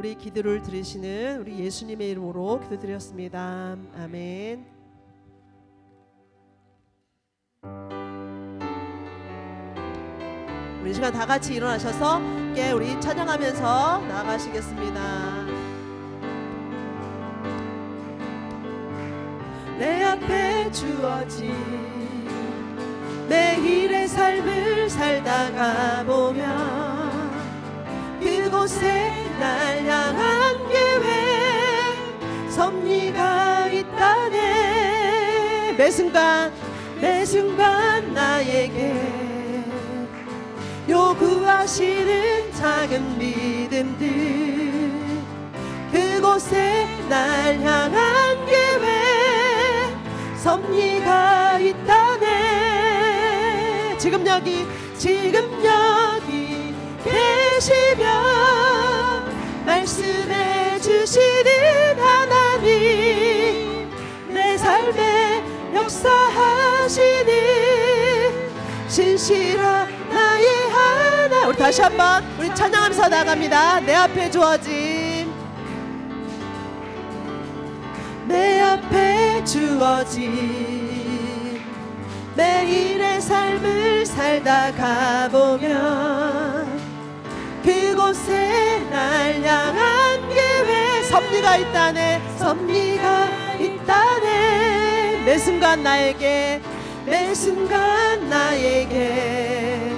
우리 기도를 들으시는 우리 예수님의 이름으로 기도드렸습니다. 아멘. 우리 시간 다 같이 일어나셔서 함께 우리 찬양하면서 나아가시겠습니다. 내 앞에 주어진 매일의 삶을 살다가 보면 그곳에 날 향한 계획 섭리가 있다네. 매 순간 나에게 요구하시는 작은 믿음들 그곳에 날 향한 계획 섭리가 있다네. 지금 여기 계시며 말씀해 주시는 하나님 내 삶에 역사하시는 신실한 나의 하나. 우리 다시 한번 우리 찬양하면서 나갑니다. 내 앞에 주어진 매일의 삶을 살다가 보면 그곳에 날 향한 계획 섭리가 있다네. 매 순간 나에게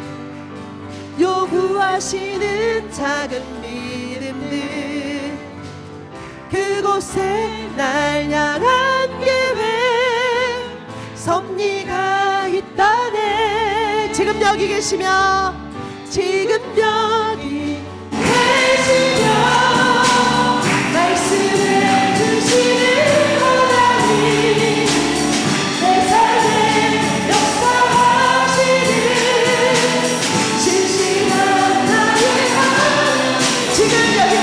요구하시는 작은 믿음들 그곳에 날 향한 계획 섭리가 있다네. 지금 여기 계시며 말씀해 주시는 하나님 내 삶에 역사하시는 신실한 나의 하나님 지금 여기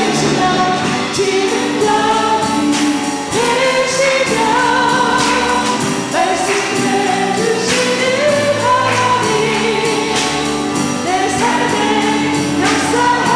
계시며 말씀해 주시는 하나님 내 삶에 역사하시는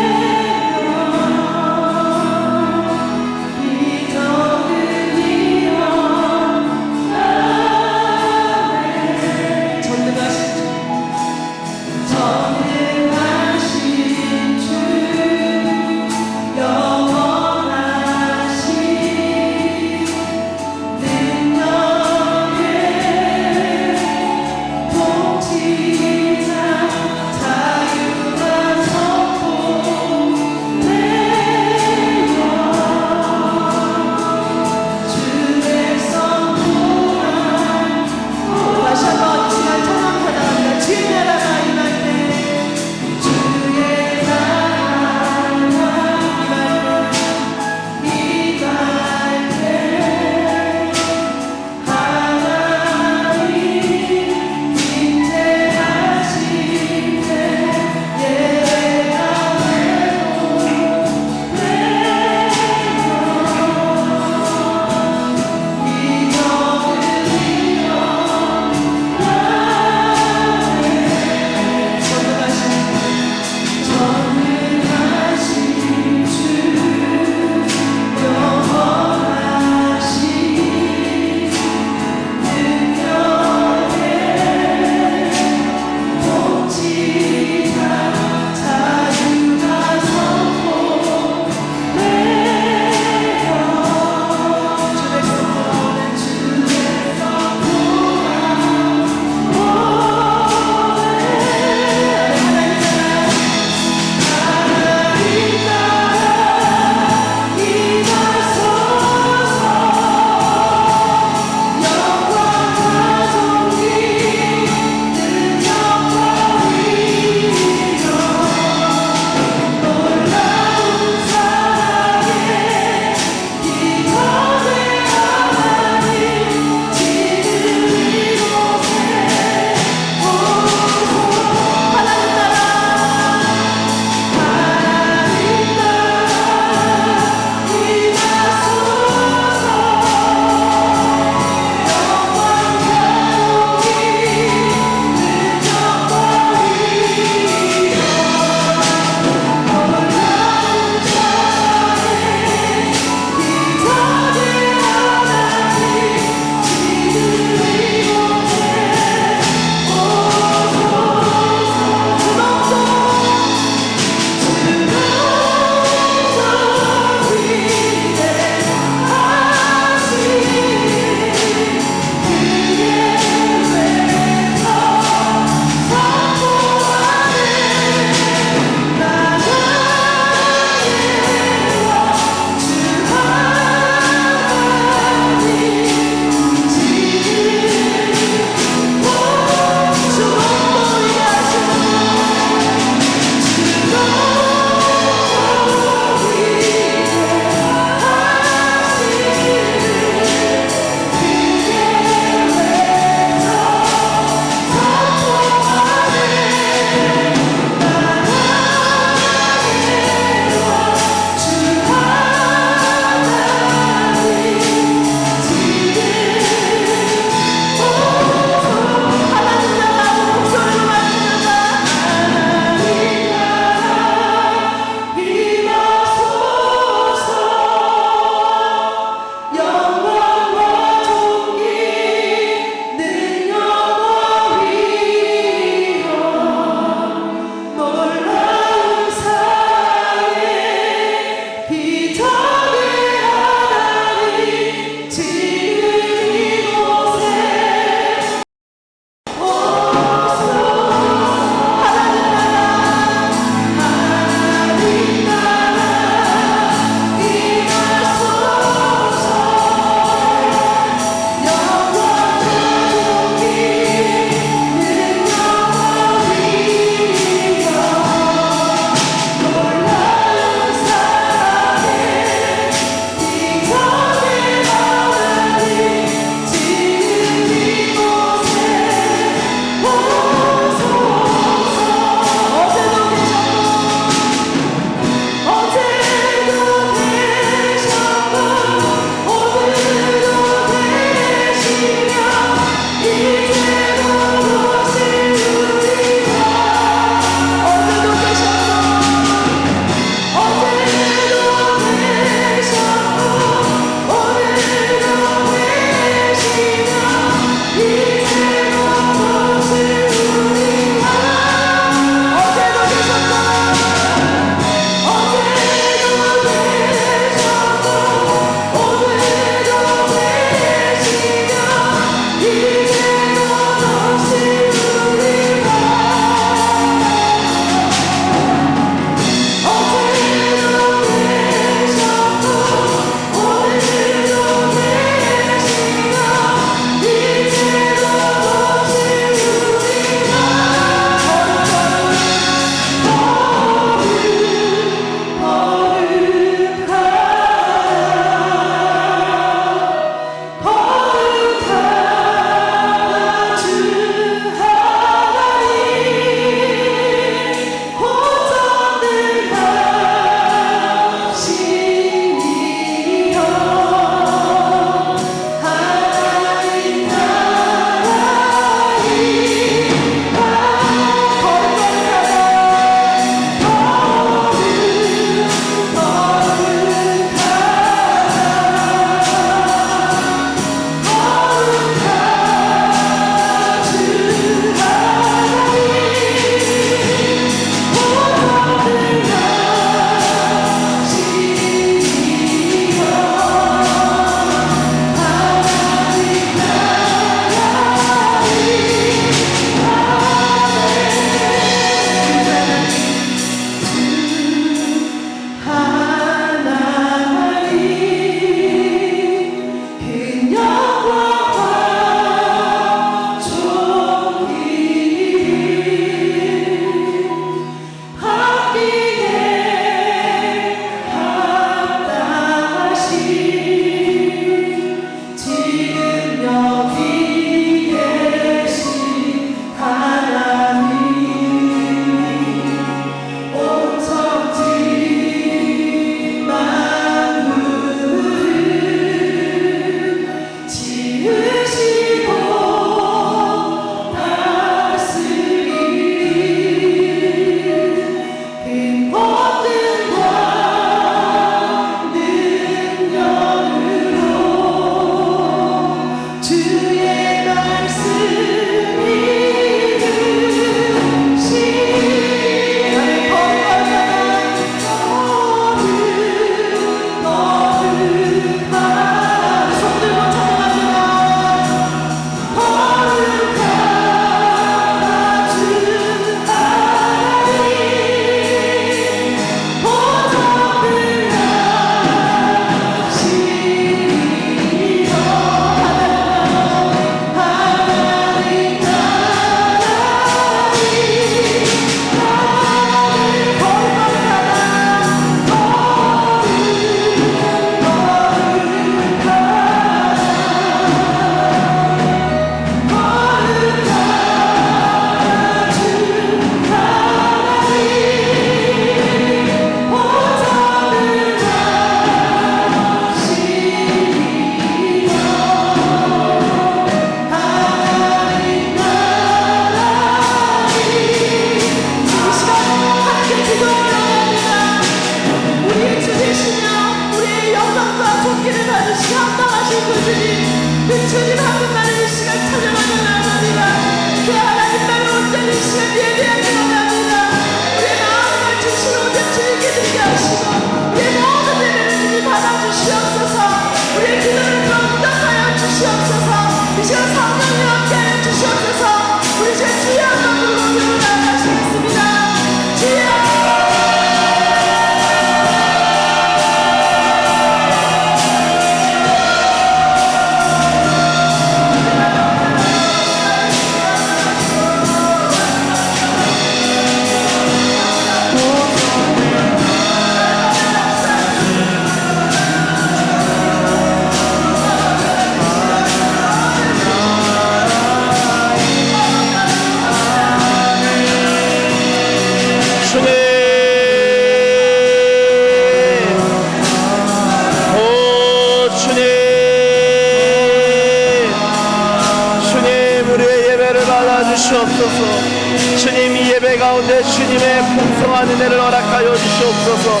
예배 가운데 주님의 풍성한 은혜를 허락하여 주시옵소서.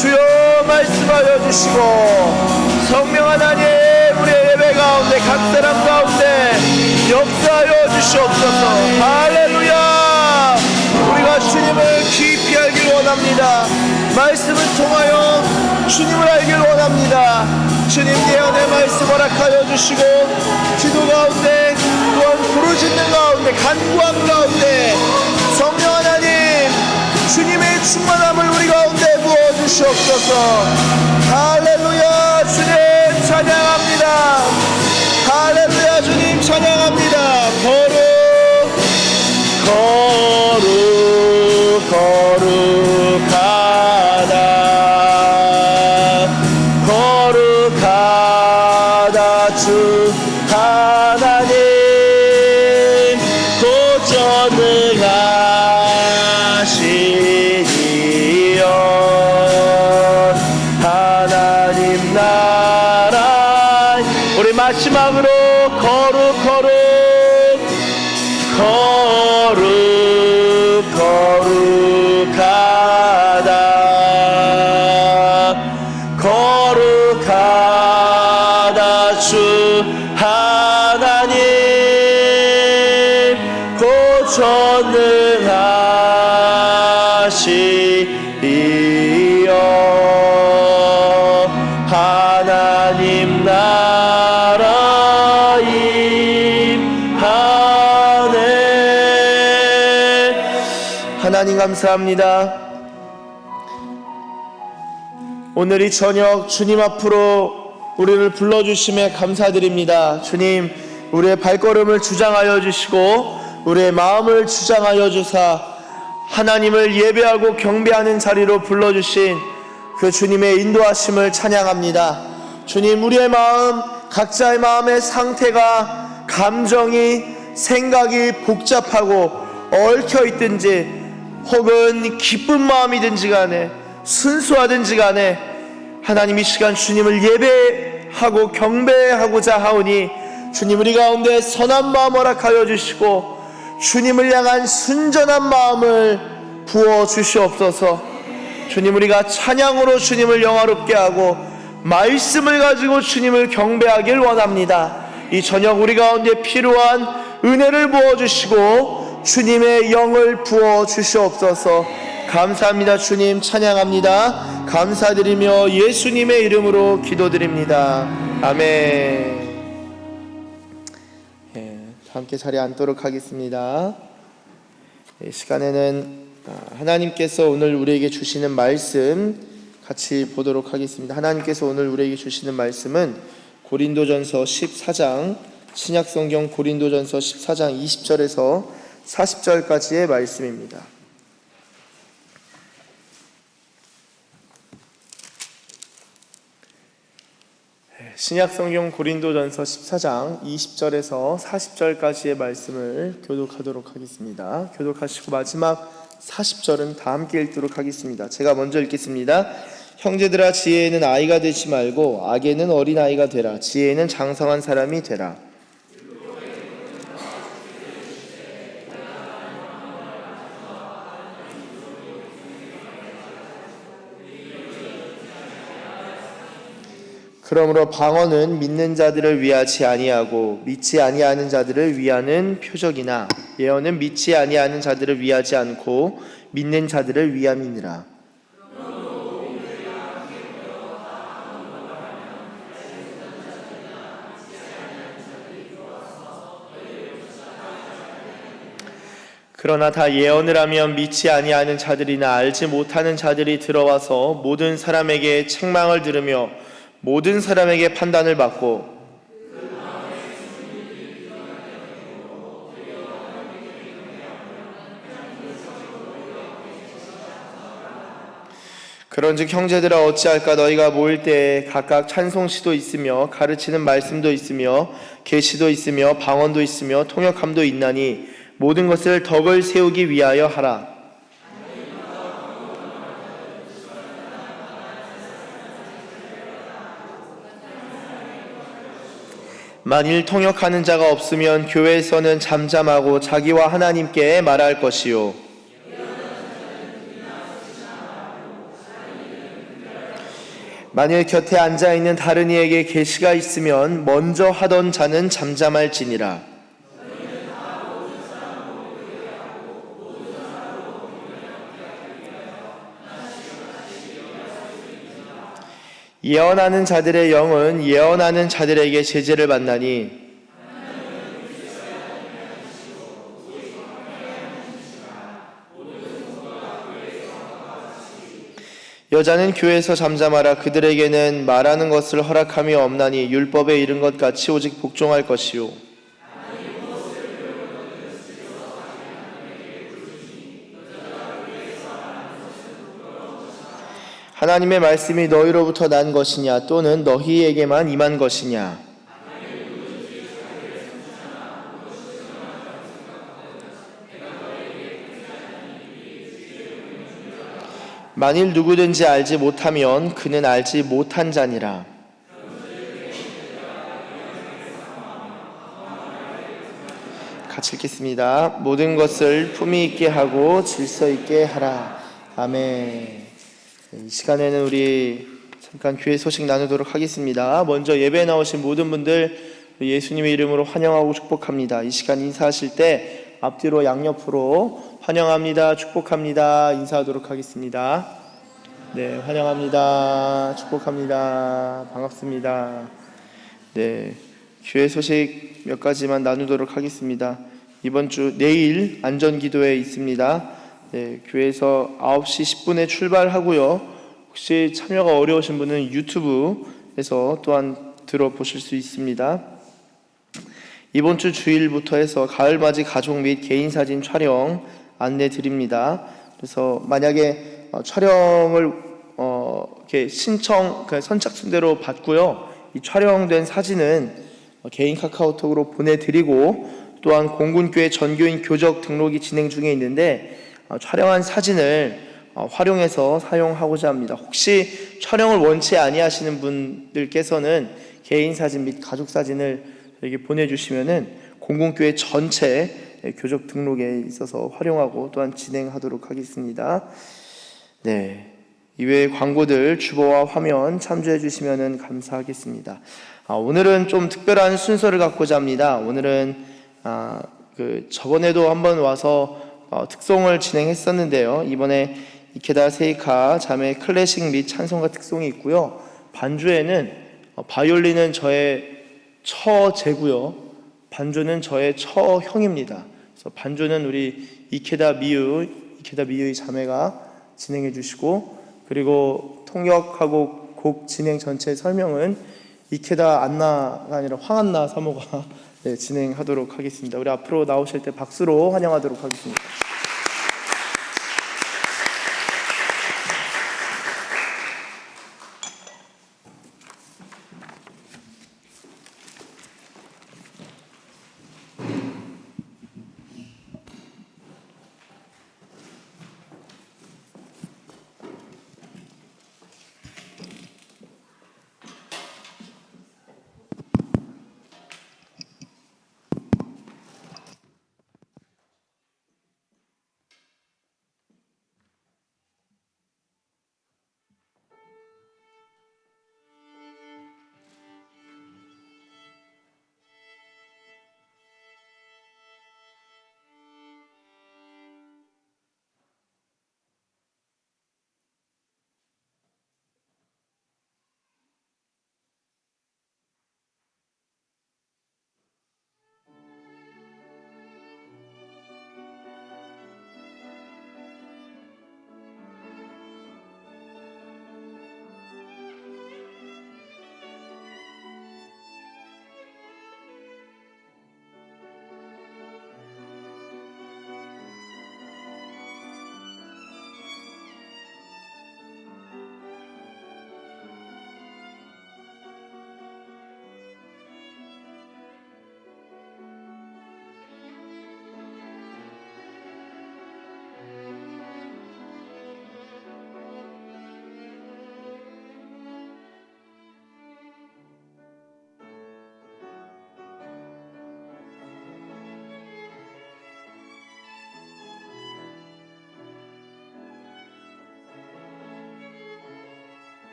주여 말씀하여 주시고 성령 하나님 우리의 예배 가운데 각 사람 가운데 역사하여 주시옵소서. 할렐루야. 우리가 주님을 깊이 알길 원합니다. 말씀을 통하여 주님을 알길 원합니다. 주님 예언의 말씀 허락하여 주시고 기도 가운데 또한 부르짖는 가운데 간구함 가운데 성령 하나님 주님의 충만함을 우리 가운데 부어주시옵소서. 할렐루야. 주님 찬양합니다. 할렐루야. 주님 찬양합니다. 거룩하다 거룩하다 주 하나님 고전능하시니여 하나님 나라. 우리 마지막으로 거룩하다 거룩하다 주 하나님 고전능하시니여 하나님 나라 임하네. 하나님 감사합니다. 오늘 이 저녁 주님 앞으로 우리를 불러주심에 감사드립니다. 주님 우리의 발걸음을 주장하여 주시고 우리의 마음을 주장하여 주사 하나님을 예배하고 경배하는 자리로 불러주신 그 주님의 인도하심을 찬양합니다. 주님 우리의 마음 각자의 마음의 상태가 감정이 생각이 복잡하고 얽혀있든지 혹은 기쁜 마음이든지 간에 순수하든지 간에 하나님 이 시간 주님을 예배하고 경배하고자 하오니 주님 우리 가운데 선한 마음 허락하여 주시고 주님을 향한 순전한 마음을 부어 주시옵소서. 주님 우리가 찬양으로 주님을 영화롭게 하고 말씀을 가지고 주님을 경배하길 원합니다. 이 저녁 우리 가운데 필요한 은혜를 부어주시고 주님의 영을 부어주시옵소서. 감사합니다. 주님 찬양합니다. 감사드리며 예수님의 이름으로 기도드립니다. 아멘. 함께 자리에 앉도록 하겠습니다. 이 시간에는 하나님께서 오늘 우리에게 주시는 말씀 같이 보도록 하겠습니다. 하나님께서 오늘 우리에게 주시는 말씀은 고린도전서 14장 신약성경 고린도전서 14장 20절에서 40절까지의 말씀입니다. 신약성경 고린도전서 14장 20절에서 40절까지의 말씀을 교독하도록 하겠습니다. 교독하시고 마지막 40절은 다 함께 읽도록 하겠습니다. 제가 먼저 읽겠습니다. 형제들아 지혜에는 아이가 되지 말고 악에는 어린아이가 되라. 지혜에는 장성한 사람이 되라. 그러므로 방언은 믿는 자들을 위하지 아니하고 믿지 아니하는 자들을 위하는 표적이나 예언은 믿지 아니하는 자들을 위하지 않고 믿는 자들을 위함이니라. 그러나 다 예언을 하면 믿지 아니하는 자들이나 알지 못하는 자들이 들어와서 모든 사람에게 책망을 들으며 모든 사람에게 판단을 받고 그런즉 형제들아 어찌할까. 너희가 모일 때에 각각 찬송시도 있으며 가르치는 말씀도 있으며 계시도 있으며 방언도 있으며 통역함도 있나니 모든 것을 덕을 세우기 위하여 하라. 만일 통역하는 자가 없으면 교회에서는 잠잠하고 자기와 하나님께 말할 것이요 만일 곁에 앉아 있는 다른 이에게 계시가 있으면 먼저 하던 자는 잠잠할지니라. 예언하는 자들의 영은 예언하는 자들에게 제재를 받나니 여자는 교회에서 잠잠하라. 그들에게는 말하는 것을 허락함이 없나니 율법에 이른 것 같이 오직 복종할 것이요. 하나님의 말씀이 너희로부터 난 것이냐 또는 너희에게만 임한 것이냐. 만일 누구든지 알지 못하면 그는 알지 못한 자니라. 같이 읽겠습니다. 모든 것을 품위 있게 하고 질서 있게 하라. 아멘. 이 시간에는 우리 잠깐 교회 소식 나누도록 하겠습니다. 먼저 예배에 나오신 모든 분들 예수님의 이름으로 환영하고 축복합니다. 이 시간 인사하실 때 앞뒤로 양옆으로 환영합니다, 축복합니다 인사하도록 하겠습니다. 네, 환영합니다, 축복합니다, 반갑습니다. 네, 교회 소식 몇 가지만 나누도록 하겠습니다. 이번 주 내일 안전기도회 있습니다. 네, 교회에서 9시 10분에 출발하고요. 혹시 참여가 어려우신 분은 유튜브에서 또한 들어보실 수 있습니다. 이번 주 주일부터 해서 가을맞이 가족 및 개인 사진 촬영 안내 드립니다. 그래서 만약에 촬영을 이렇게 신청 선착순대로 받고요. 이 촬영된 사진은 개인 카카오톡으로 보내드리고 또한 공군교회 전교인 교적 등록이 진행 중에 있는데 촬영한 사진을 활용해서 사용하고자 합니다. 혹시 촬영을 원치 아니하시는 분들께서는 개인 사진 및 가족 사진을 저에게 보내주시면은 공군교회 전체 교적 등록에 있어서 활용하고 또한 진행하도록 하겠습니다. 네, 이외의 광고들 주보와 화면 참조해 주시면 감사하겠습니다. 오늘은 좀 특별한 순서를 갖고자 합니다. 오늘은 저번에도 한번 와서 특송을 진행했었는데요. 이번에 이케다 세이카 자매 클래식 및 찬송가 특송이 있고요. 반주에는 바이올린은 저의 처제고요. 반주는 저의 처형입니다. 그래서 반주는 우리 이케다 미유의 자매가 진행해 주시고, 그리고 통역하고 곡 진행 전체 설명은 이케다 안나가 아니라 황안나 사모가 네, 진행하도록 하겠습니다. 우리 앞으로 나오실 때 박수로 환영하도록 하겠습니다.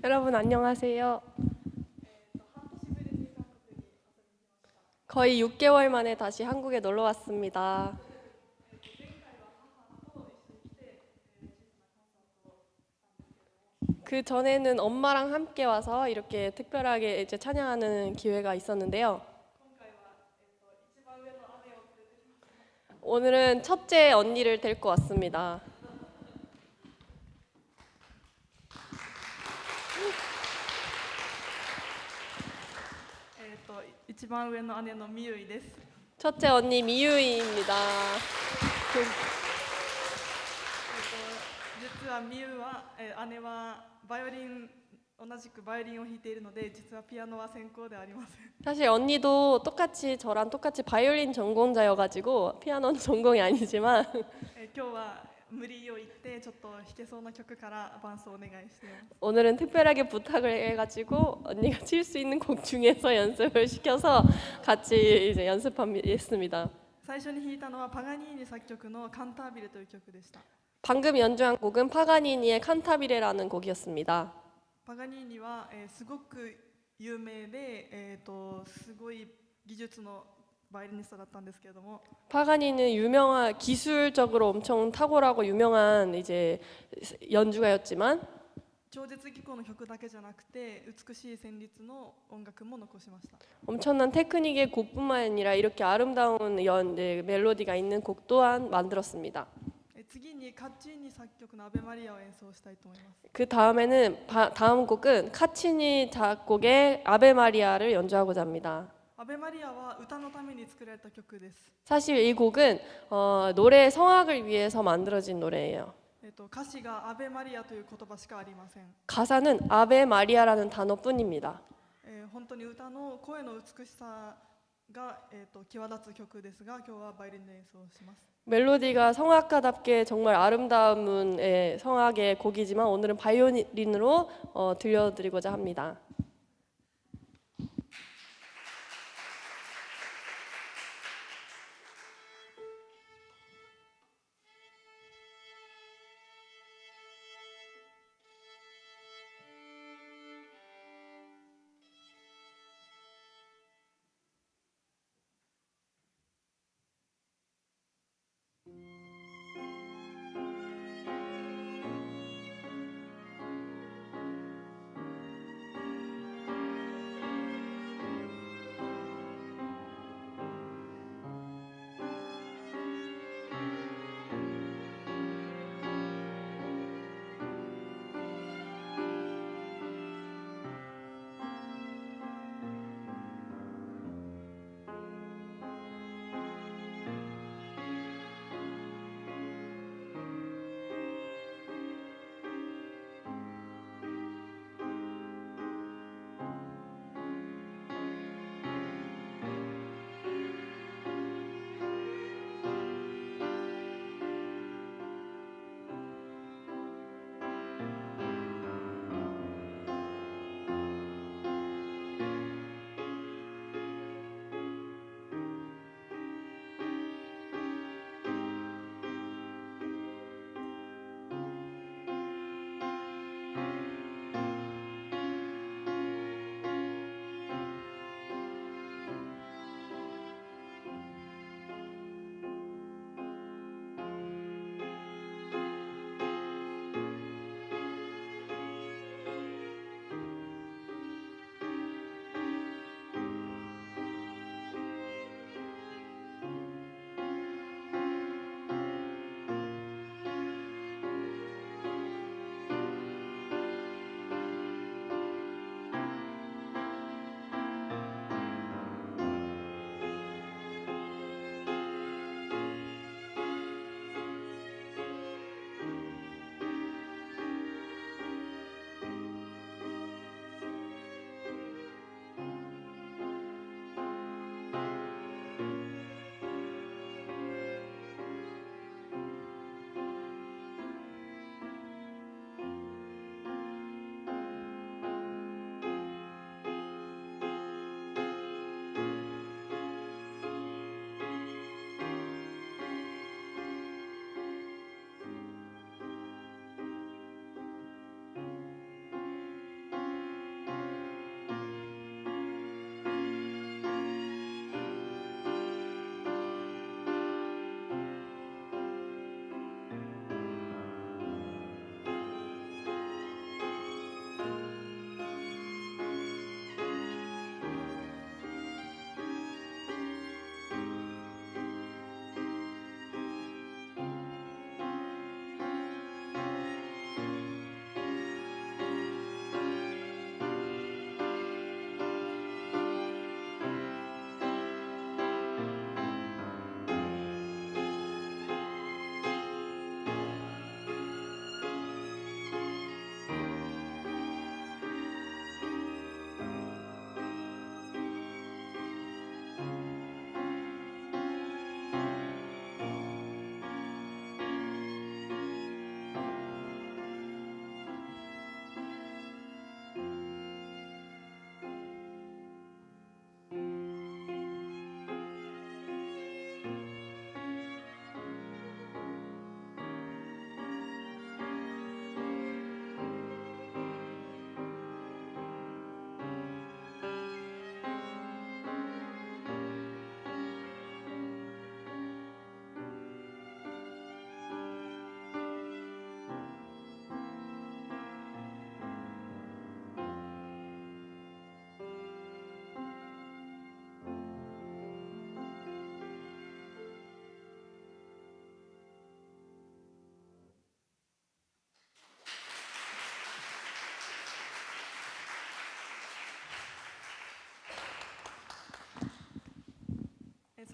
여러분 안녕하세요. 거의 6개월 만에 다시 한국에 놀러 왔습니다. 그 전에는 엄마랑 함께 와서 이렇게 특별하게 이제 찬양하는 기회가 있었는데요. 오늘은 첫째 언니를 데리고 왔습니다. 첫째 언니 미유이입니다. 実はミユは、姉はバイオリン同じくバイオリンを弾いているので実はピアノは専攻ではありません。 사실 언니도 똑같이 저랑 똑같이 바이올린 전공자여가지고 피아노는 전공이 아니지만 今日は無理を言ってちょっと弾けそうな曲から伴奏をお願いしています。 오늘은 특별하게 부탁을 해가지고 언니가 칠 수 있는 곡 중에서 연습을 시켜서 같이 이제 연습했습니다. 最初に弾いたのはパガニーニ作曲のカンタービレという曲でした。 방금 연주한 곡은 파가니니의 칸타비레라는 곡이었습니다. パガニーニは、すごく有名で、すごい技術のバイオリニストだったんですけれども、 파가니는 유명한 기술적으로 엄청 탁월하고 유명한 이제 연주가였지만 超絶技巧の曲だけじゃなくて美しい旋律の音楽も残しました。 엄청난 테크닉의 곡뿐만 아니라 이렇게 아름다운 멜로디가 있는 곡 또한 만들었습니다. 次にカッチーニ作曲のアベマリアを演奏したいと思います。 그 다음에는 다음 곡은 카치니 작곡의 아베 마리아를 연주하고자 합니다. アベマリアは歌のために作られた曲です。 사실 이 곡은 노래 성악을 위해서 만들어진 노래예요. 歌詞がアベマリアという言葉しかありません。 가사는 아베 마리아라는 단어뿐입니다. 本当に歌の声の美しさが、際立つ曲ですが、今日はバイオリンで演奏します。 멜로디가 성악가답게 정말 아름다운 성악의 곡이지만 오늘은 바이올린으로 들려드리고자 합니다.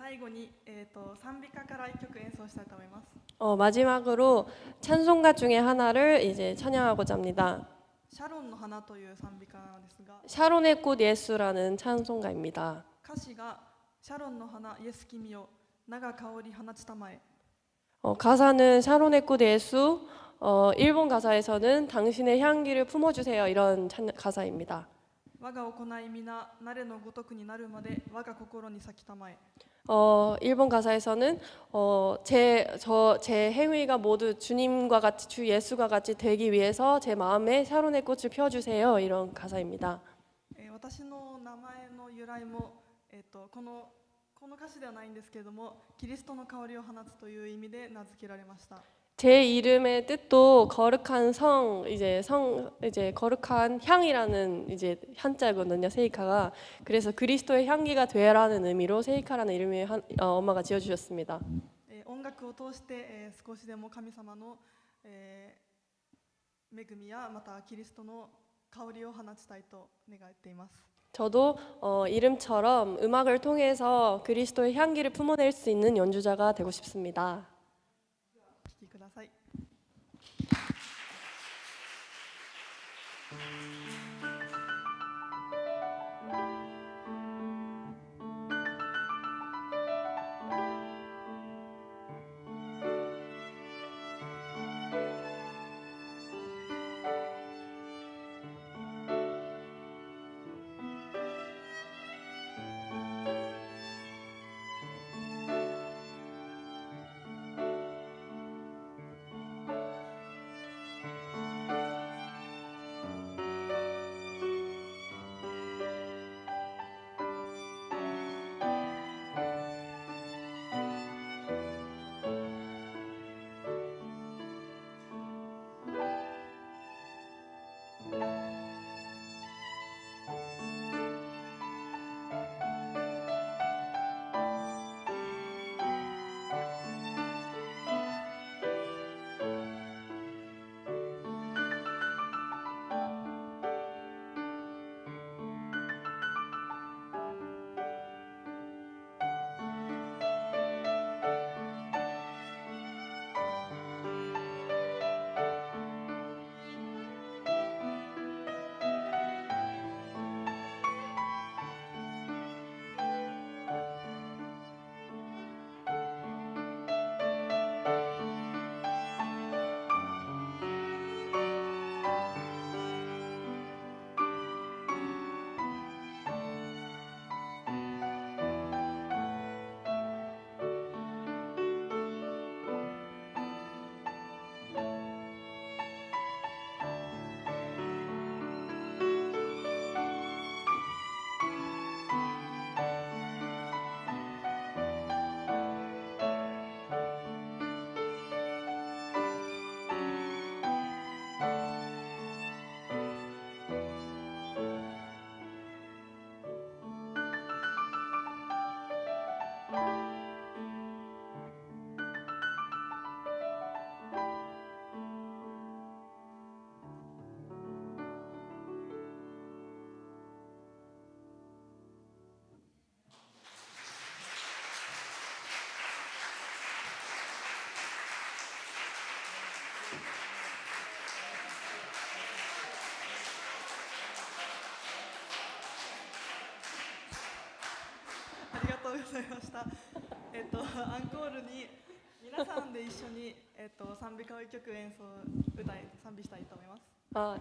最後に、賛美歌から一曲演奏したいと思います。 마지막으로 찬송가 중에 하나를 이제 찬양하고자 합니다. シャロンの花という賛美歌ですが、 샤론의 꽃 예수라는 찬송가입니다. 歌詞がシャロンの花イエス君よ長香り放ちたまえ。 가사는 샤론의 꽃 예수, 일본 가사에서는 당신의 향기를 품어주세요 이런 가사입니다. 我が行い皆慣れのごとくになるまで我が心に咲きたまえ。 일본 가사에서는 제 행위가 모두 주님과 같이 주 예수가 같이 되기 위해서 제 마음에 샤론의 꽃을 피워주세요 이런 가사입니다. 私の名前の由来も、この歌詞ではないんですけれども、キリストの香りを放つという意味で名付けられました。 제 이름의 뜻도 거룩한 이제 거룩한 향이라는 이제 한자거든요. 세이카가. 그래서 그리스도의 향기가 되라는 의미로 세이카라는 이름을 엄마가 지어 주셨습니다. 音楽を通して、少しでも神様の、恵みやまたキリストの香りを放ちたいと願っています。 저도 이름처럼 음악을 통해서 그리스도의 향기를 품어낼 수 있는 연주자가 되고 싶습니다. お聴きください。 ありがとうございました。アンコールに皆さんで一緒に、賛美歌を一曲賛美したいと思います。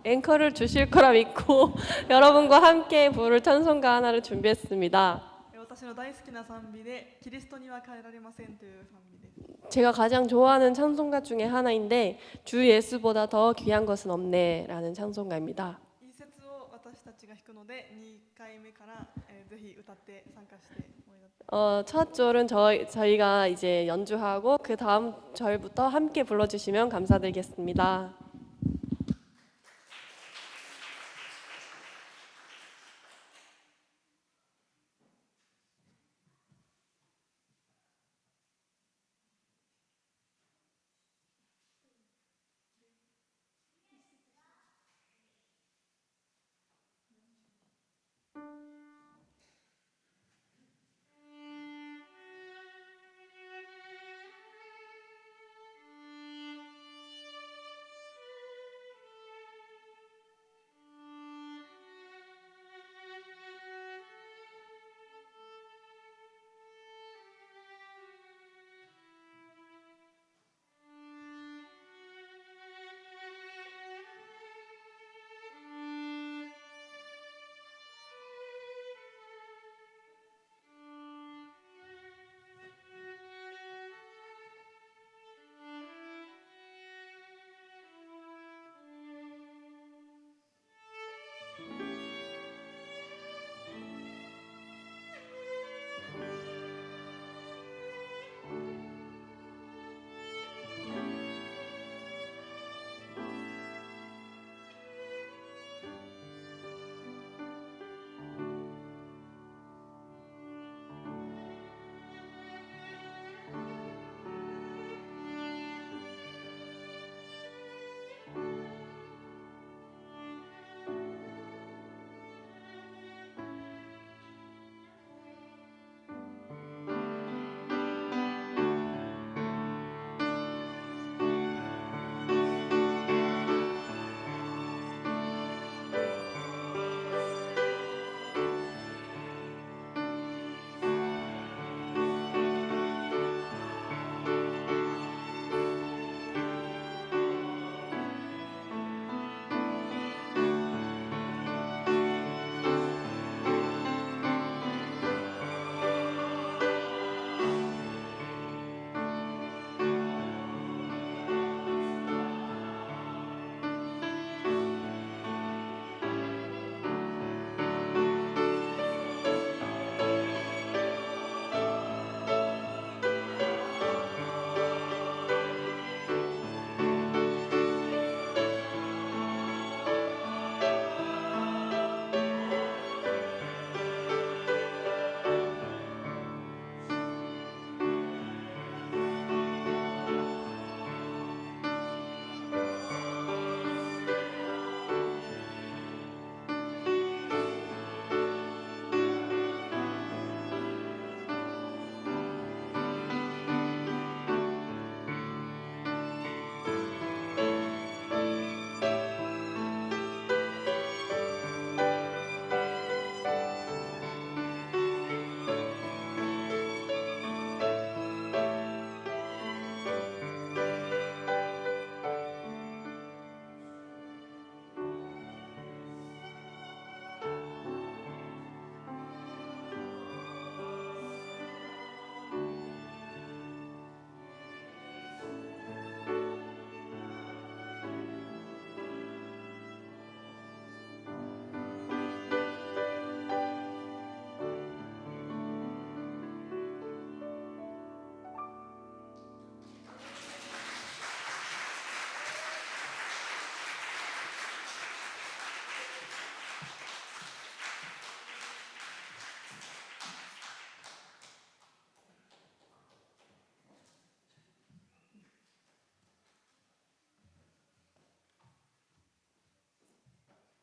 앵커를 주실 거라 믿고 여러분과 함께 부를 찬송가 하나를 준비했습니다. 私の大好きな賛美でキリストには変えられませんという賛美です。 제가 가장 좋아하는 찬송가 중에 하나인데 주 예수보다 더 귀한 것은 없네라는 찬송가입니다. 一節を私たちが弾くので2回目から、ぜひ歌って参加してもらって。 첫 절은 저희가 이제 연주하고 그 다음 절부터 함께 불러주시면 감사드리겠습니다.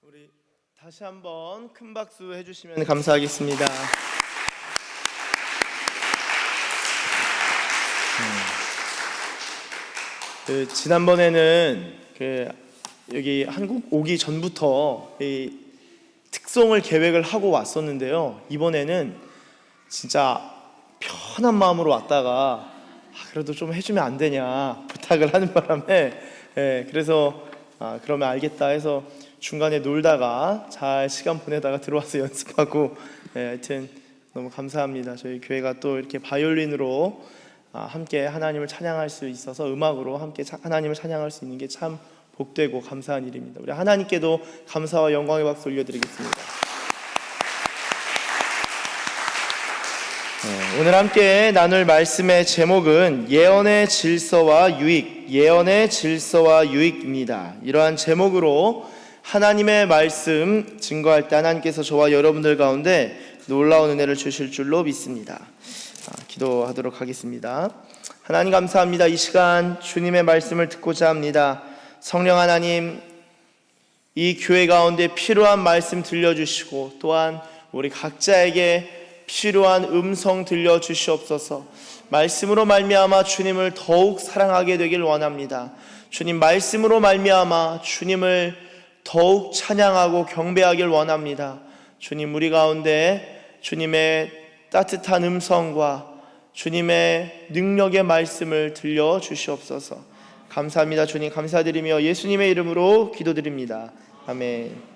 우리 다시 한번 큰 박수 해주시면 감사하겠습니다. 지난번에는 여기 한국 오기 전부터 이 특송을 계획을 하고 왔었는데요. 이번에는 진짜 편한 마음으로 왔다가 그래도 좀 해주면 안 되냐 부탁을 하는 바람에 그래서 그러면 알겠다 해서 중간에 놀다가 잘 시간 보내다가 들어와서 연습하고 하여튼 너무 감사합니다. 저희 교회가 또 이렇게 바이올린으로 함께 하나님을 찬양할 수 있어서 음악으로 함께 하나님을 찬양할 수 있는 게 참 복되고 감사한 일입니다. 우리 하나님께도 감사와 영광의 박수 올려드리겠습니다. 오늘 함께 나눌 말씀의 제목은 예언의 질서와 유익, 예언의 질서와 유익입니다. 이러한 제목으로 하나님의 말씀 증거할 때 하나님께서 저와 여러분들 가운데 놀라운 은혜를 주실 줄로 믿습니다. 기도하도록 하겠습니다. 하나님 감사합니다. 이 시간 주님의 말씀을 듣고자 합니다. 성령 하나님, 이 교회 가운데 필요한 말씀 들려주시고 또한 우리 각자에게 필요한 음성 들려주시옵소서. 말씀으로 말미암아 주님을 더욱 사랑하게 되길 원합니다. 주님 말씀으로 말미암아 주님을 더욱 찬양하고 경배하길 원합니다. 주님 우리 가운데 주님의 따뜻한 음성과 주님의 능력의 말씀을 들려주시옵소서. 감사합니다. 주님 감사드리며 예수님의 이름으로 기도드립니다. 아멘.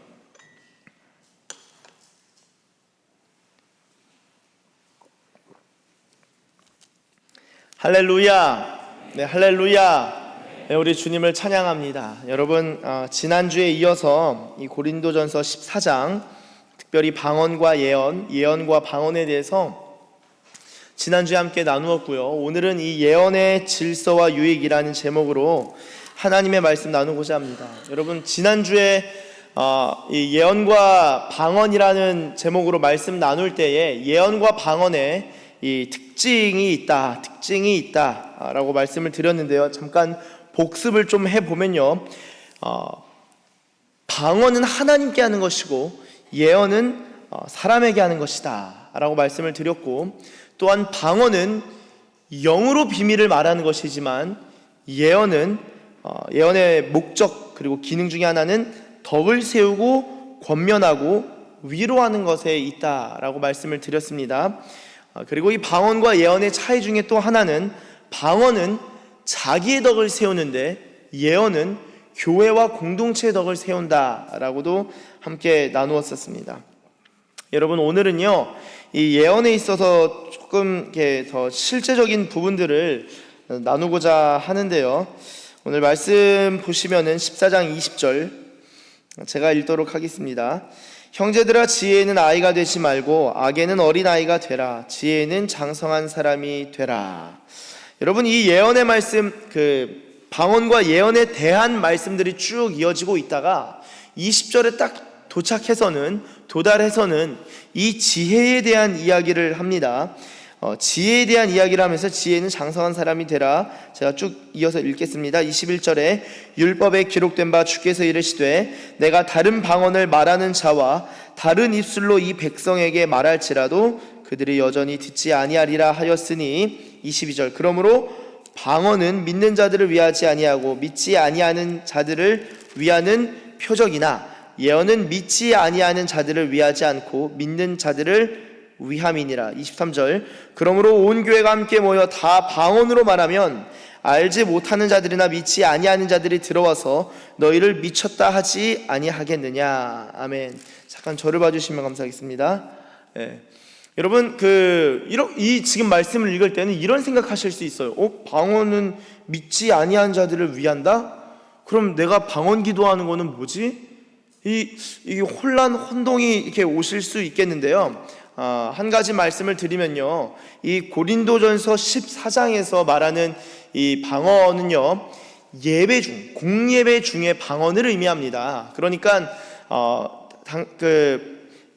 할렐루야. 네, 할렐루야. 네, 우리 주님을 찬양합니다. 여러분, 지난주에 이어서 이 고린도전서 14장 특별히 방언과 예언과 방언에 대해서 지난주에 함께 나누었고요. 오늘은 이 예언의 질서와 유익이라는 제목으로 하나님의 말씀 나누고자 합니다. 여러분, 지난주에 이 예언과 방언이라는 제목으로 말씀 나눌 때에 예언과 방언에 이 특징이 있다라고 말씀을 드렸는데요. 잠깐 복습을 좀 해보면요, 방언은 하나님께 하는 것이고 예언은 사람에게 하는 것이다 라고 말씀을 드렸고, 또한 방언은 영으로 비밀을 말하는 것이지만 예언은 예언의 목적 그리고 기능 중에 하나는 덕을 세우고 권면하고 위로하는 것에 있다라고 말씀을 드렸습니다. 그리고 이 방언과 예언의 차이 중에 또 하나는 방언은 자기의 덕을 세우는데 예언은 교회와 공동체의 덕을 세운다라고도 함께 나누었었습니다. 여러분, 오늘은요 이 예언에 있어서 조금 이렇게 더 실제적인 부분들을 나누고자 하는데요. 오늘 말씀 보시면은 14장 20절 제가 읽도록 하겠습니다. 형제들아, 지혜에는 아이가 되지 말고 악에는 어린아이가 되라. 지혜에는 장성한 사람이 되라. 여러분, 이 예언의 말씀, 방언과 예언에 대한 말씀들이 쭉 이어지고 있다가 20절에 딱 도달해서는 이 지혜에 대한 이야기를 합니다. 지혜에 대한 이야기를 하면서 지혜는 장성한 사람이 되라. 제가 쭉 이어서 읽겠습니다. 21절에 율법에 기록된 바 주께서 이르시되 내가 다른 방언을 말하는 자와 다른 입술로 이 백성에게 말할지라도 그들이 여전히 듣지 아니하리라 하였으니. 22절 그러므로 방언은 믿는 자들을 위하지 아니하고 믿지 아니하는 자들을 위하는 표적이나 예언은 믿지 아니하는 자들을 위하지 않고 믿는 자들을 위함이니라. 23절 그러므로 온 교회가 함께 모여 다 방언으로 말하면 알지 못하는 자들이나 믿지 아니하는 자들이 들어와서 너희를 미쳤다 하지 아니하겠느냐. 아멘. 잠깐 저를 봐주시면 감사하겠습니다. 여러분, 이 지금 말씀을 읽을 때는 이런 생각하실 수 있어요. 방언은 믿지 아니하는 자들을 위한다? 그럼 내가 방언 기도하는 거는 뭐지? 이 혼동이 이렇게 오실 수 있겠는데요. 한 가지 말씀을 드리면요, 이 고린도전서 14장에서 말하는 이 방언은요, 공예배 중에 방언을 의미합니다. 그러니까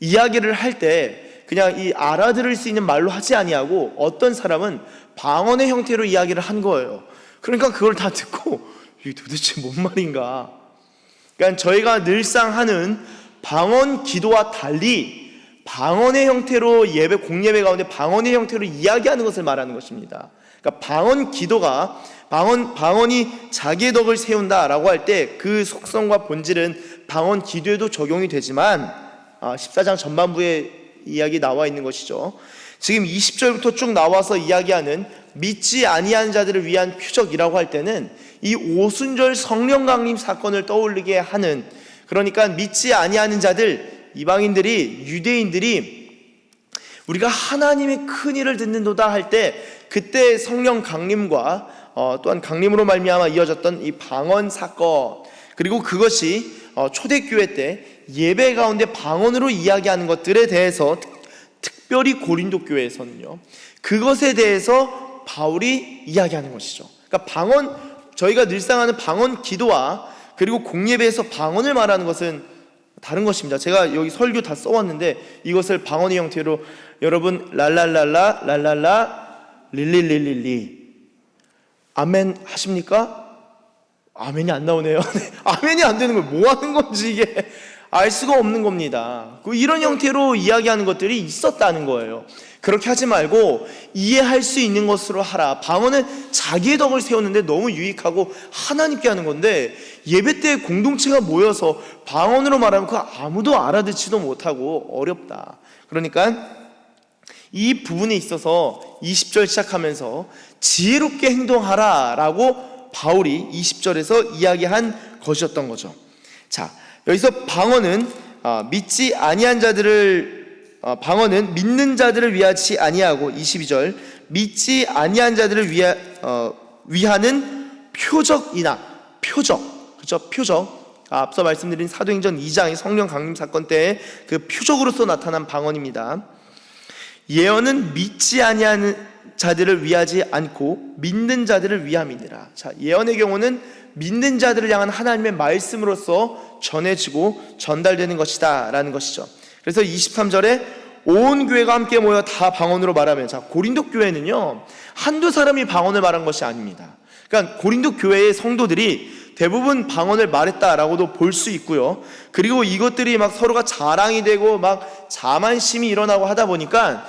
이야기를 할 때 그냥 이 알아들을 수 있는 말로 하지 아니하고 어떤 사람은 방언의 형태로 이야기를 한 거예요. 그러니까 그걸 다 듣고 이게 도대체 뭔 말인가. 그러니까 저희가 늘상 하는 방언 기도와 달리 방언의 형태로 예배, 공예배 가운데 방언의 형태로 이야기하는 것을 말하는 것입니다. 그러니까 방언 기도가 방언이 자기의 덕을 세운다라고 할 때 그 속성과 본질은 방언 기도에도 적용이 되지만 14장 전반부에 이야기 나와 있는 것이죠. 지금 20절부터 쭉 나와서 이야기하는 믿지 아니한 자들을 위한 표적이라고 할 때는 이 오순절 성령 강림 사건을 떠올리게 하는, 그러니까 믿지 아니하는 자들, 이방인들이, 유대인들이 우리가 하나님의 큰 일을 듣는도다 할 때 그때 성령 강림과 또한 강림으로 말미암아 이어졌던 이 방언 사건, 그리고 그것이 초대교회 때 예배 가운데 방언으로 이야기하는 것들에 대해서 특별히 고린도 교회에서는요, 그것에 대해서 바울이 이야기하는 것이죠. 그러니까 방언, 저희가 늘상 하는 방언 기도와 그리고 공예배에서 방언을 말하는 것은 다른 것입니다. 제가 여기 설교 다 써왔는데 이것을 방언의 형태로 여러분 랄랄랄라 랄랄라 릴릴릴릴리 아멘 하십니까? 아멘이 안 나오네요. 아멘이 안 되는 걸 뭐 하는 건지 이게 알 수가 없는 겁니다. 이런 형태로 이야기하는 것들이 있었다는 거예요. 그렇게 하지 말고 이해할 수 있는 것으로 하라. 방언은 자기의 덕을 세우는데 너무 유익하고 하나님께 하는 건데, 예배 때 공동체가 모여서 방언으로 말하면 그거 아무도 알아듣지도 못하고 어렵다. 그러니까 이 부분에 있어서 20절 시작하면서 지혜롭게 행동하라 라고 바울이 20절에서 이야기한 것이었던 거죠. 자, 여기서 방언은 믿지 아니한 자들을 방언은 믿는 자들을 위하지 아니하고, 22절 믿지 아니한 자들을 위하는 표적이나, 그렇죠? 표적. 앞서 말씀드린 사도행전 2장의 성령 강림 사건 때의 그 표적으로서 나타난 방언입니다. 예언은 믿지 아니하는 자들을 위하지 않고 믿는 자들을 위함이니라. 자, 예언의 경우는 믿는 자들을 향한 하나님의 말씀으로서 전해지고 전달되는 것이다 라는 것이죠. 그래서 23절에 온 교회가 함께 모여 다 방언으로 말하면, 자, 고린도 교회는요 한두 사람이 방언을 말한 것이 아닙니다. 그러니까 고린도 교회의 성도들이 대부분 방언을 말했다라고도 볼 수 있고요. 그리고 이것들이 막 서로가 자랑이 되고 막 자만심이 일어나고 하다 보니까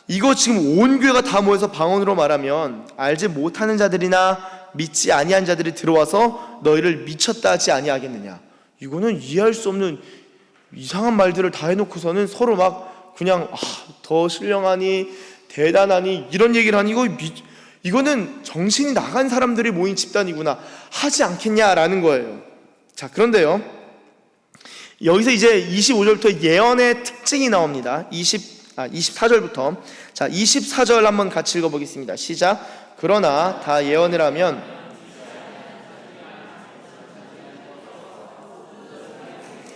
이거 지금 온 교회가 다 모여서 방언으로 말하면 알지 못하는 자들이나 믿지 아니한 자들이 들어와서 너희를 미쳤다 하지 아니하겠느냐. 이거는 이해할 수 없는 이상한 말들을 다 해놓고서는 서로 막 그냥 더 신령하니 대단하니 이런 얘기를 하니 이거는 정신이 나간 사람들이 모인 집단이구나 하지 않겠냐라는 거예요. 자, 그런데요, 여기서 이제 25절부터 예언의 특징이 나옵니다. 24절부터. 자, 24절 한번 같이 읽어보겠습니다. 시작. 그러나 다 예언을 하면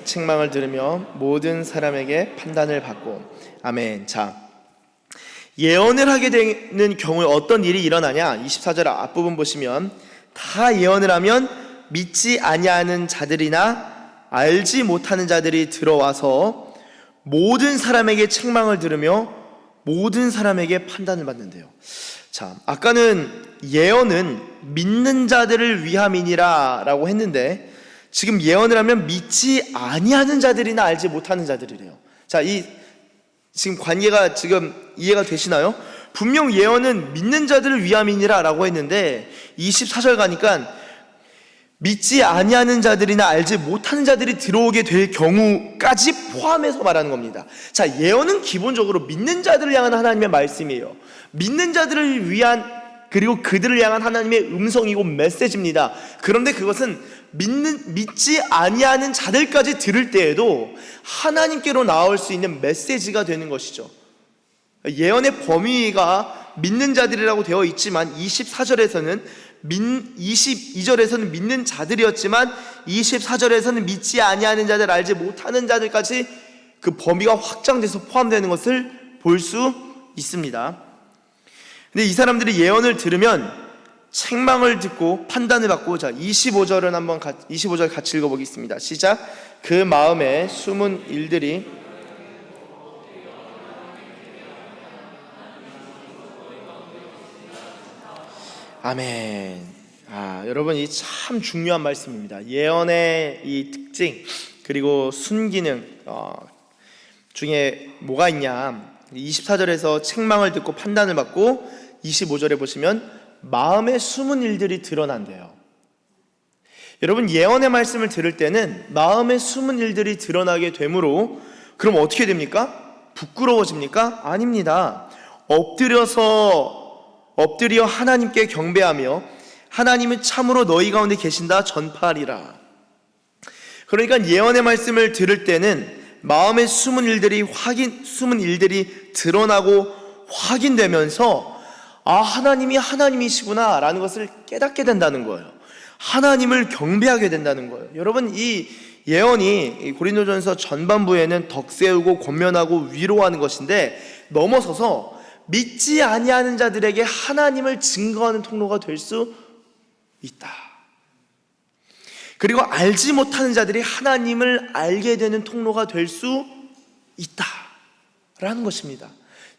책망을 들으며 모든 사람에게 판단을 받고. 아멘. 자, 예언을 하게 되는 경우에 어떤 일이 일어나냐? 24절 앞부분 보시면 다 예언을 하면 믿지 아니하는 자들이나 알지 못하는 자들이 들어와서 모든 사람에게 책망을 들으며 모든 사람에게 판단을 받는데요. 자, 아까는 예언은 믿는 자들을 위함이니라 라고 했는데 지금 예언을 하면 믿지 아니하는 자들이나 알지 못하는 자들이래요. 자, 지금 관계가 지금 이해가 되시나요? 분명 예언은 믿는 자들을 위함이니라 라고 했는데 24절 가니까 믿지 아니하는 자들이나 알지 못하는 자들이 들어오게 될 경우까지 포함해서 말하는 겁니다. 자, 예언은 기본적으로 믿는 자들을 향한 하나님의 말씀이에요. 믿는 자들을 위한, 그리고 그들을 향한 하나님의 음성이고 메시지입니다. 그런데 그것은 믿지 아니하는 자들까지 들을 때에도 하나님께로 나올 수 있는 메시지가 되는 것이죠. 예언의 범위가 믿는 자들이라고 되어 있지만 24절에서는 22절에서는 믿는 자들이었지만 24절에서는 믿지 아니하는 자들, 알지 못하는 자들까지 그 범위가 확장돼서 포함되는 것을 볼 수 있습니다. 근데 이 사람들이 예언을 들으면 책망을 듣고 판단을 받고. 자, 25절 같이 읽어보겠습니다. 시작. 그 마음에 숨은 일들이 아멘. 여러분, 이 참 중요한 말씀입니다. 예언의 이 특징, 그리고 순기능 중에 뭐가 있냐? 24절에서 책망을 듣고 판단을 받고 25절에 보시면 마음에 숨은 일들이 드러난대요. 여러분, 예언의 말씀을 들을 때는 마음에 숨은 일들이 드러나게 되므로 그럼 어떻게 됩니까? 부끄러워집니까? 아닙니다. 엎드려 하나님께 경배하며 하나님은 참으로 너희 가운데 계신다 전파하리라. 그러니까 예언의 말씀을 들을 때는 마음에 숨은 일들이 드러나고 확인되면서 하나님이 하나님이시구나 라는 것을 깨닫게 된다는 거예요. 하나님을 경배하게 된다는 거예요. 여러분, 이 예언이 고린도전서 전반부에는 덕세우고 권면하고 위로하는 것인데 넘어서서 믿지 아니하는 자들에게 하나님을 증거하는 통로가 될 수 있다. 그리고 알지 못하는 자들이 하나님을 알게 되는 통로가 될 수 있다라는 것입니다.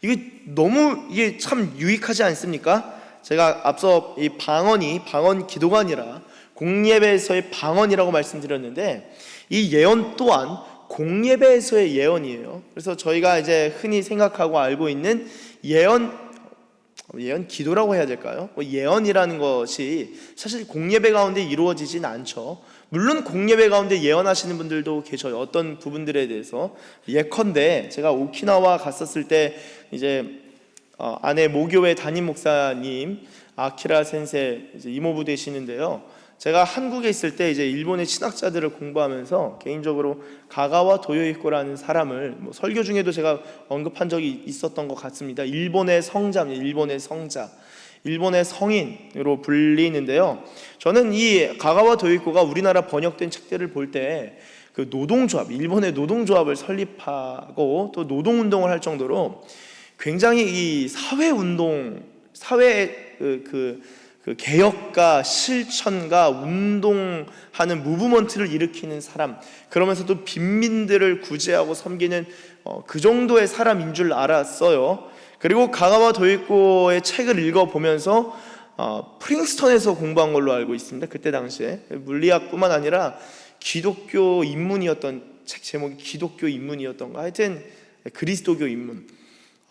이게 참 유익하지 않습니까? 제가 앞서 이 방언 기도가 아니라 공예배에서의 방언이라고 말씀드렸는데, 이 예언 또한 공예배에서의 예언이에요. 그래서 저희가 이제 흔히 생각하고 알고 있는 예언 기도라고 해야 될까요? 예언이라는 것이 사실 공예배 가운데 이루어지진 않죠. 물론 공예배 가운데 예언하시는 분들도 계셔요. 어떤 부분들에 대해서. 예컨대 제가 오키나와 갔었을 때 이제 아내 모교회 담임 목사님 아키라 센세 이제 이모부 되시는데요. 제가 한국에 있을 때 이제 일본의 신학자들을 공부하면서 개인적으로 가가와 도요이코라는 사람을 설교 중에도 제가 언급한 적이 있었던 것 같습니다. 일본의 성자, 일본의 성인으로 불리는데요. 저는 이 가가와 도요이코가 우리나라 번역된 책들을 볼 때 그 노동조합, 일본의 노동조합을 설립하고 또 노동운동을 할 정도로 굉장히 이 사회운동, 그 개혁과 실천과 운동하는 무브먼트를 일으키는 사람, 그러면서 또 빈민들을 구제하고 섬기는 그 정도의 사람인 줄 알았어요. 그리고 가가와 도요이코의 책을 읽어보면서 프린스턴에서 공부한 걸로 알고 있습니다. 그때 당시에 물리학뿐만 아니라 기독교 인문이었던, 책 제목이 기독교 인문이었던가, 하여튼 그리스도교 인문,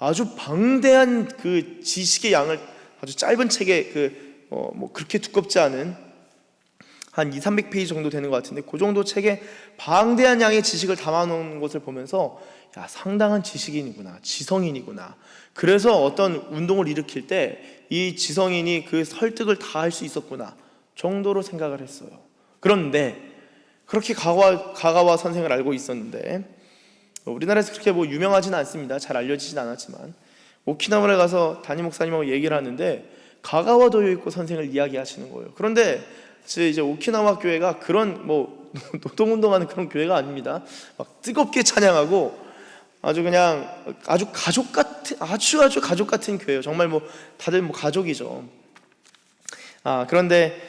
아주 방대한 그 지식의 양을 아주 짧은 책에 그렇게 두껍지 않은 한 200~300페이지 정도 되는 것 같은데 그 정도 책에 방대한 양의 지식을 담아놓은 것을 보면서 상당한 지식인이구나, 지성인이구나. 그래서 어떤 운동을 일으킬 때 이 지성인이 그 설득을 다 할 수 있었구나 정도로 생각을 했어요. 그런데 그렇게 가가와 선생을 알고 있었는데 우리나라에서 그렇게 유명하지는 않습니다. 잘 알려지진 않았지만 오키나와에 가서 담임 목사님하고 얘기를 하는데 가가와 도요이코 선생을 이야기하시는 거예요. 그런데 이제 오키나와 교회가 그런 노동운동하는 그런 교회가 아닙니다. 막 뜨겁게 찬양하고 아주 가족 같은, 아주 가족 같은 교회예요. 정말 다들 가족이죠. 그런데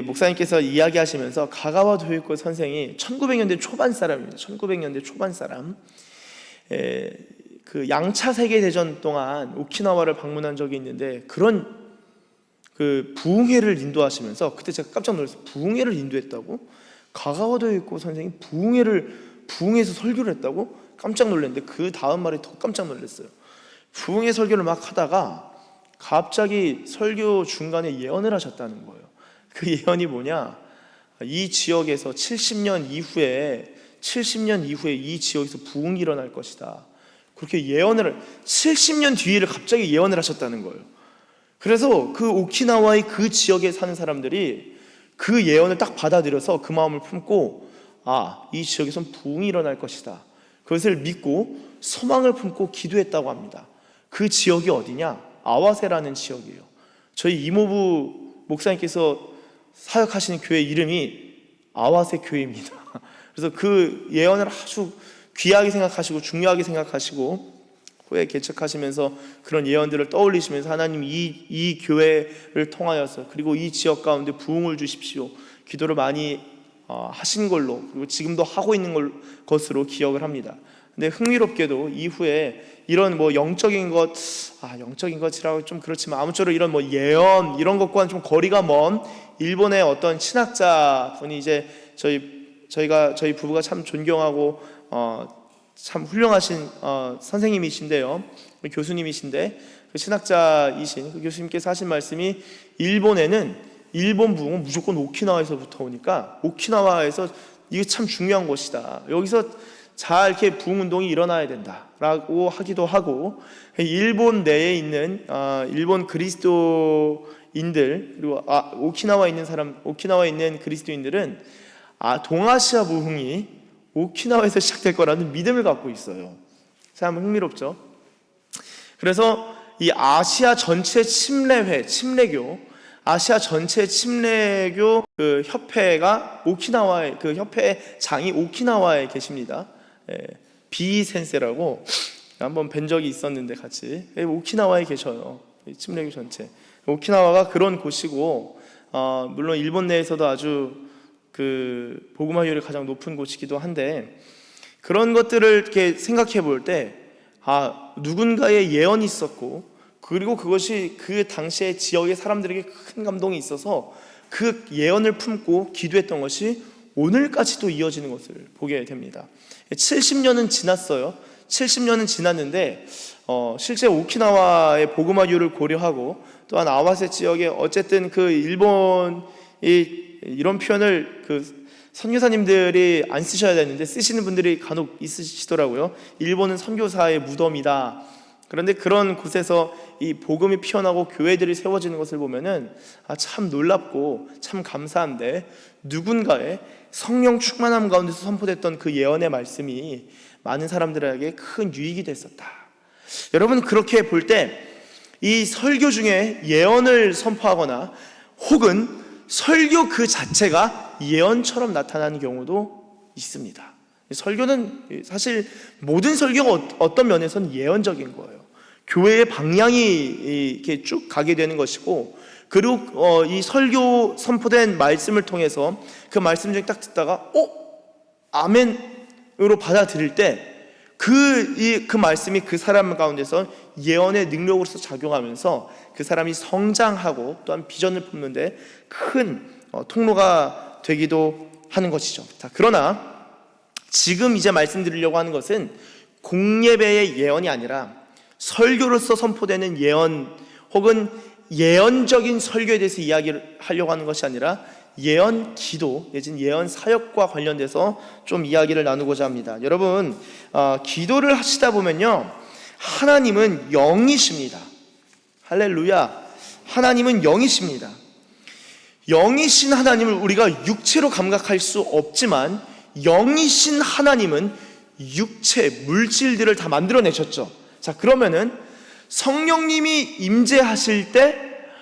목사님께서 이야기하시면서 가가와 도요이코 선생이 1900년대 초반 사람입니다. 1900년대 초반 사람. 그 양차 세계대전 동안 오키나와를 방문한 적이 있는데 그런 그 부흥회를 인도하시면서 그때 제가 깜짝 놀랐어요. 부흥회를 인도했다고? 가가와 도요이코 선생이 부흥회에서 설교를 했다고? 깜짝 놀랐는데 그 다음 말이 더 깜짝 놀랐어요. 부흥회 설교를 막 하다가 갑자기 설교 중간에 예언을 하셨다는 거예요. 그 예언이 뭐냐? 이 지역에서 70년 이후에 이 지역에서 부흥이 일어날 것이다. 그렇게 70년 뒤를 갑자기 예언을 하셨다는 거예요. 그래서 그 오키나와의 그 지역에 사는 사람들이 그 예언을 딱 받아들여서 그 마음을 품고 이 지역에선 부흥이 일어날 것이다. 그것을 믿고 소망을 품고 기도했다고 합니다. 그 지역이 어디냐? 아와세라는 지역이에요. 저희 이모부 목사님께서 사역하시는 교회 이름이 아와세 교회입니다. 그래서 그 예언을 아주 귀하게 생각하시고 중요하게 생각하시고 후에 개척하시면서 그런 예언들을 떠올리시면서 하나님 이 교회를 통하여서 그리고 이 지역 가운데 부흥을 주십시오. 기도를 많이 하신 걸로, 그리고 지금도 하고 있는 것으로 기억을 합니다. 근데 흥미롭게도 이후에 이런 영적인 것이라고 좀 그렇지만 아무쪼록 이런 예언 이런 것과는 좀 거리가 먼 일본의 어떤 신학자 분이 이제 저희 저희 부부가 참 존경하고 참 훌륭하신 선생님이신데요, 교수님이신데 그 신학자이신 그 교수님께서 하신 말씀이 일본에는 일본 부흥은 무조건 오키나와에서부터 오니까 오키나와에서 이게 참 중요한 곳이다. 여기서 잘 이렇게 부흥 운동이 일어나야 된다라고 하기도 하고 일본 내에 있는 일본 그리스도인들 그리고 오키나와에 있는 그리스도인들은 동아시아 부흥이 오키나와에서 시작될 거라는 믿음을 갖고 있어요. 참 흥미롭죠. 그래서 이 아시아 전체 침례교 아시아 전체 침례교 그 협회가 오키나와에 그 협회장이 오키나와에 계십니다. 비센세라고 한번 뵌 적이 있었는데 같이 오키나와에 계셔요. 침례교 전체 오키나와가 그런 곳이고 물론 일본 내에서도 아주 그 복음화율이 가장 높은 곳이기도 한데 그런 것들을 이렇게 생각해 볼 때 누군가의 예언이 있었고 그리고 그것이 그 당시의 지역의 사람들에게 큰 감동이 있어서 그 예언을 품고 기도했던 것이 오늘까지도 이어지는 것을 보게 됩니다. 70년은 지났어요. 70년은 지났는데 실제 오키나와의 복음화율을 고려하고 또한 아와세 지역에 어쨌든 그 일본이 이런 표현을 그 선교사님들이 안 쓰셔야 되는데 쓰시는 분들이 간혹 있으시더라고요. 일본은 선교사의 무덤이다. 그런데 그런 곳에서 이 복음이 피어나고 교회들이 세워지는 것을 보면은 참 놀랍고 참 감사한데 누군가의 성령 충만함 가운데서 선포됐던 그 예언의 말씀이 많은 사람들에게 큰 유익이 됐었다. 여러분 그렇게 볼 때 이 설교 중에 예언을 선포하거나 혹은 설교 그 자체가 예언처럼 나타나는 경우도 있습니다. 설교는 사실 모든 설교가 어떤 면에서는 예언적인 거예요. 교회의 방향이 이렇게 쭉 가게 되는 것이고 그리고 이 설교 선포된 말씀을 통해서 그 말씀 중에 딱 듣다가 아멘으로 받아들일 때 그 말씀이 그 사람 가운데서 예언의 능력으로서 작용하면서 그 사람이 성장하고 또한 비전을 품는데 큰 통로가 되기도 하는 것이죠. 자, 그러나 지금 이제 말씀드리려고 하는 것은 공예배의 예언이 아니라 설교로서 선포되는 예언 혹은 예언적인 설교에 대해서 이야기를 하려고 하는 것이 아니라 예언 기도 내지는 예언 사역과 관련돼서 좀 이야기를 나누고자 합니다. 여러분 기도를 하시다 보면요 하나님은 영이십니다. 할렐루야. 하나님은 영이십니다. 영이신 하나님을 우리가 육체로 감각할 수 없지만 영이신 하나님은 육체, 물질들을 다 만들어내셨죠. 자, 그러면은 성령님이 임재하실 때,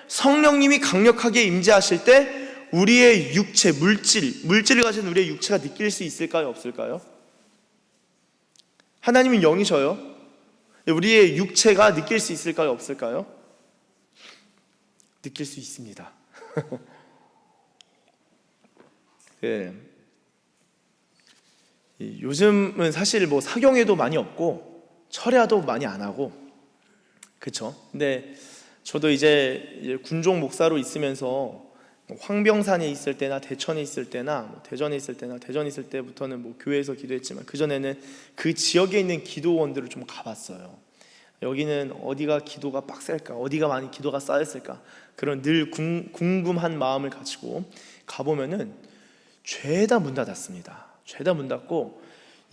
성령님이 강력하게 임재하실 때 우리의 육체, 물질을 가진 우리의 육체가 느낄 수 있을까요? 없을까요? 하나님은 영이셔요. 우리의 육체가 느낄 수 있을까요? 없을까요? 느낄 수 있습니다. 네. 요즘은 사실 뭐 사경회도 많이 없고 철야도 많이 안 하고 그쵸? 근데 저도 이제 군종 목사로 있으면서 황병산에 있을 때나 대천에 있을 때나 대전에 있을 때나 대전에 있을 때부터는 뭐 교회에서 기도했지만 그전에는 그 지역에 있는 기도원들을 좀 가봤어요. 여기는 어디가 기도가 빡셀까? 어디가 많이 기도가 쌓였을까? 그런 늘 궁금한 마음을 가지고 가보면은 죄다 문 닫았습니다. 죄다 문 닫고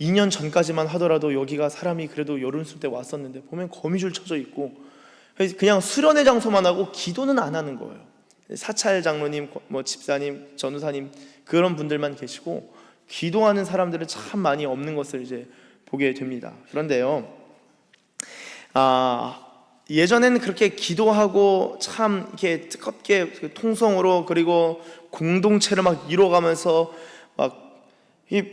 2년 전까지만 하더라도 여기가 사람이 그래도 여름술 때 왔었는데 보면 거미줄 쳐져 있고 그냥 수련회 장소만 하고 기도는 안 하는 거예요. 사찰 장로님, 뭐 집사님, 전우사님 그런 분들만 계시고 기도하는 사람들은 참 많이 없는 것을 이제 보게 됩니다. 그런데요, 예전에는 그렇게 기도하고 참 이렇게 뜨겁게 통성으로 그리고 공동체를 막 이뤄가면서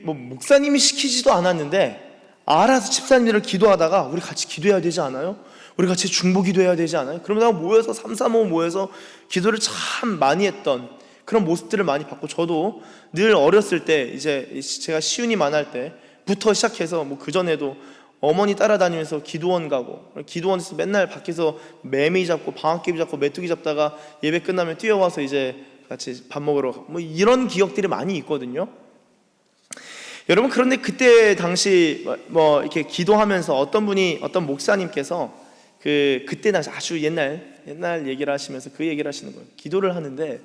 뭐 목사님이 시키지도 않았는데 알아서 집사님들을 기도하다가 우리 같이 기도해야 되지 않아요? 우리 같이 중보 기도해야 되지 않아요? 그러면서 모여서 335 모여서 기도를 참 많이 했던 그런 모습들을 많이 봤고 저도 늘 어렸을 때 이제 제가 시운이 만날 때부터 시작해서 뭐 그전에도 어머니 따라다니면서 기도원 가고 기도원에서 맨날 밖에서 매미 잡고 방앗개비 잡고 메뚜기 잡다가 예배 끝나면 뛰어와서 이제 같이 밥 먹으러 가고 뭐 이런 기억들이 많이 있거든요. 여러분, 그런데 그때 당시 뭐 이렇게 기도하면서 어떤 목사님께서 그때 당시 아주 옛날 얘기를 하시면서 그 얘기를 하시는 거예요. 기도를 하는데